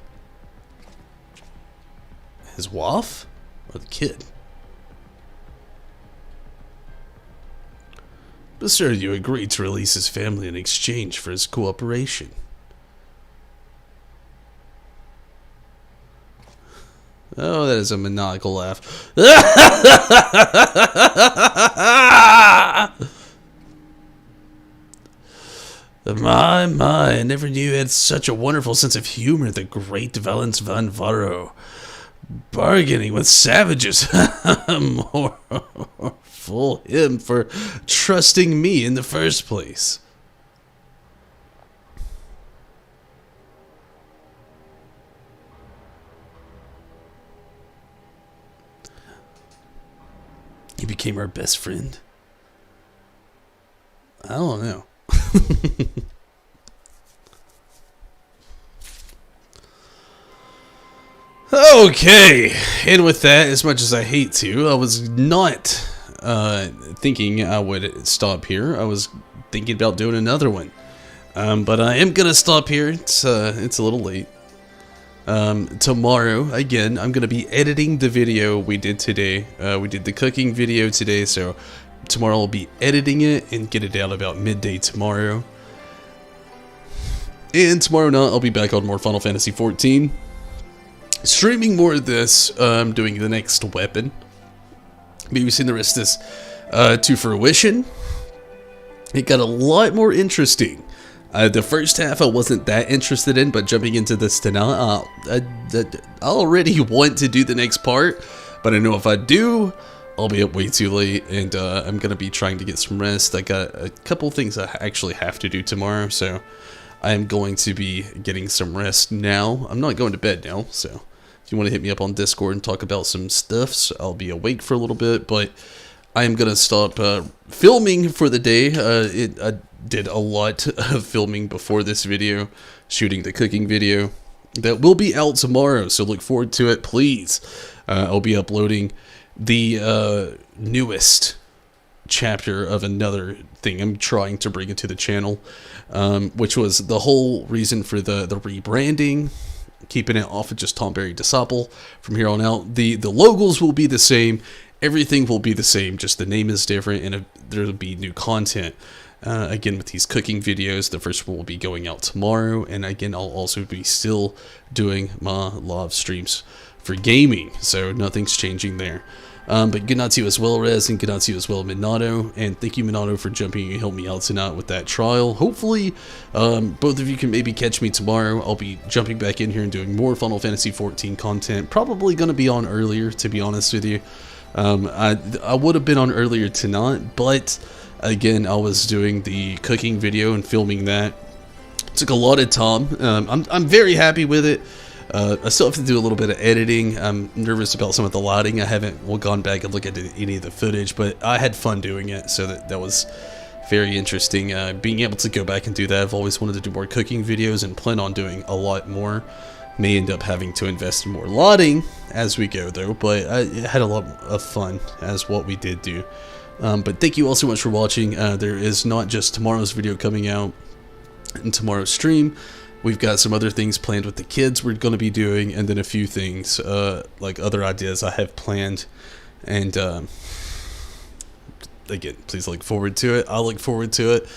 His wife or the kid? But sir, you agreed to release his family in exchange for his cooperation. Oh, that is a maniacal laugh. My, I never knew you had such a wonderful sense of humor, the great Valens van Varro. Bargaining with savages. More fool him for trusting me in the first place. He became our best friend. I don't know. Okay, and with that, as much as I hate to, I was not thinking I would stop here. I was thinking about doing another one, but I am gonna stop here. It's a little late. Tomorrow, again, I'm gonna be editing the video we did today. We did the cooking video today, so tomorrow I'll be editing it and get it out about midday tomorrow. And tomorrow night, I'll be back on more Final Fantasy XIV. Streaming more of this, doing the next weapon. Maybe seeing the rest of this to fruition. It got a lot more interesting. The first half I wasn't that interested in, but jumping into this tonight, I already want to do the next part. But I know if I do, I'll be up way too late, and I'm going to be trying to get some rest. I got a couple things I actually have to do tomorrow, so I'm going to be getting some rest now. I'm not going to bed now, so if you want to hit me up on Discord and talk about some stuff, I'll be awake for a little bit, but I'm going to stop filming for the day. I did a lot of filming before this video, shooting the cooking video. That will be out tomorrow, so look forward to it, please. I'll be uploading the newest chapter of another thing I'm trying to bring into the channel, which was the whole reason for the rebranding, keeping it off of just Tom Berry Disciple from here on out. The logos will be the same, everything will be the same, just the name is different, and there'll be new content. Again, with these cooking videos, the first one will be going out tomorrow, and again, I'll also be still doing my live streams for gaming, so nothing's changing there. But good night to you as well, Rez, and good night to you as well, Minato. And thank you, Minato, for jumping and helping me out tonight with that trial. Hopefully, both of you can maybe catch me tomorrow. I'll be jumping back in here and doing more Final Fantasy XIV content. Probably going to be on earlier, to be honest with you. I would have been on earlier tonight, but again, I was doing the cooking video and filming that. It took a lot of time. I'm very happy with it. I still have to do a little bit of editing. I'm nervous about some of the lighting. I haven't gone back and looked at any of the footage, but I had fun doing it, so that was very interesting. Being able to go back and do that, I've always wanted to do more cooking videos and plan on doing a lot more. May end up having to invest in more lighting as we go, though, but I had a lot of fun as what we did do. But thank you all so much for watching. There is not just tomorrow's video coming out and tomorrow's stream. We've got some other things planned with the kids we're going to be doing, and then a few things, like other ideas I have planned. And, again, please look forward to it. I look forward to it.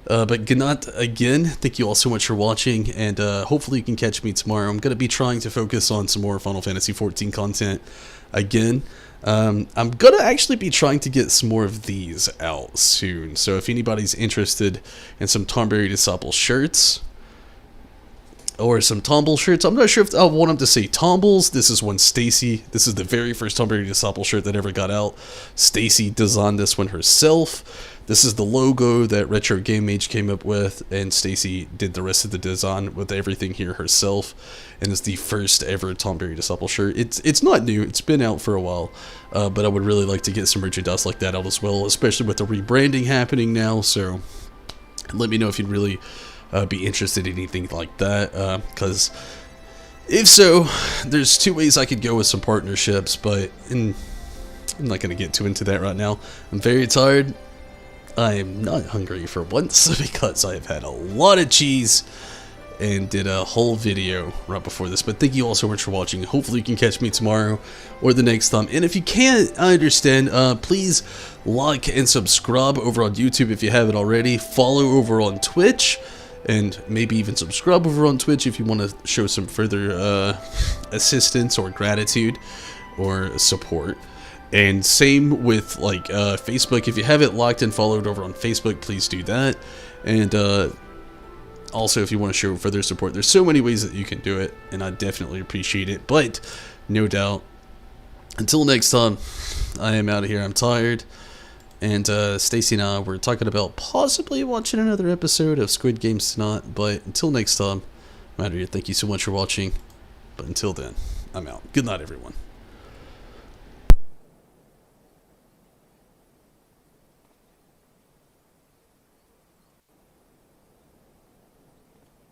But good night again. Thank you all so much for watching, and hopefully you can catch me tomorrow. I'm going to be trying to focus on some more Final Fantasy XIV content again. I'm going to actually be trying to get some more of these out soon. So if anybody's interested in some Tonberry Disciple shirts, or some Tomble shirts. I'm not sure if I want them to say Tombles. This is one Stacy. This is the very first Tonberry Disciple shirt that ever got out. Stacy designed this one herself. This is the logo that Retro Game Mage came up with, and Stacy did the rest of the design with everything here herself. And it's the first ever Tonberry Disciple shirt. It's not new. It's been out for a while, but I would really like to get some merchandise like that out as well, especially with the rebranding happening now. So let me know if you'd really be interested in anything like that, because if so, there's two ways I could go with some partnerships, but I'm not going to get too into that right now. I'm very tired. I am not hungry for once, because I've had a lot of cheese and did a whole video right before this. But thank you all so much for watching. Hopefully you can catch me tomorrow or the next time. And if you can't, I understand. Please like and subscribe over on YouTube if you haven't already. Follow over on Twitch. And maybe even subscribe over on Twitch if you want to show some further assistance or gratitude or support. And same with like Facebook. If you haven't liked and followed over on Facebook, please do that. And also, if you want to show further support, there's so many ways that you can do it, and I definitely appreciate it. But no doubt, until next time, I am out of here. I'm tired. And Stacy and I were talking about possibly watching another episode of Squid Games tonight. But until next time, I'm out of here. Thank you so much for watching. But until then, I'm out. Good night, everyone.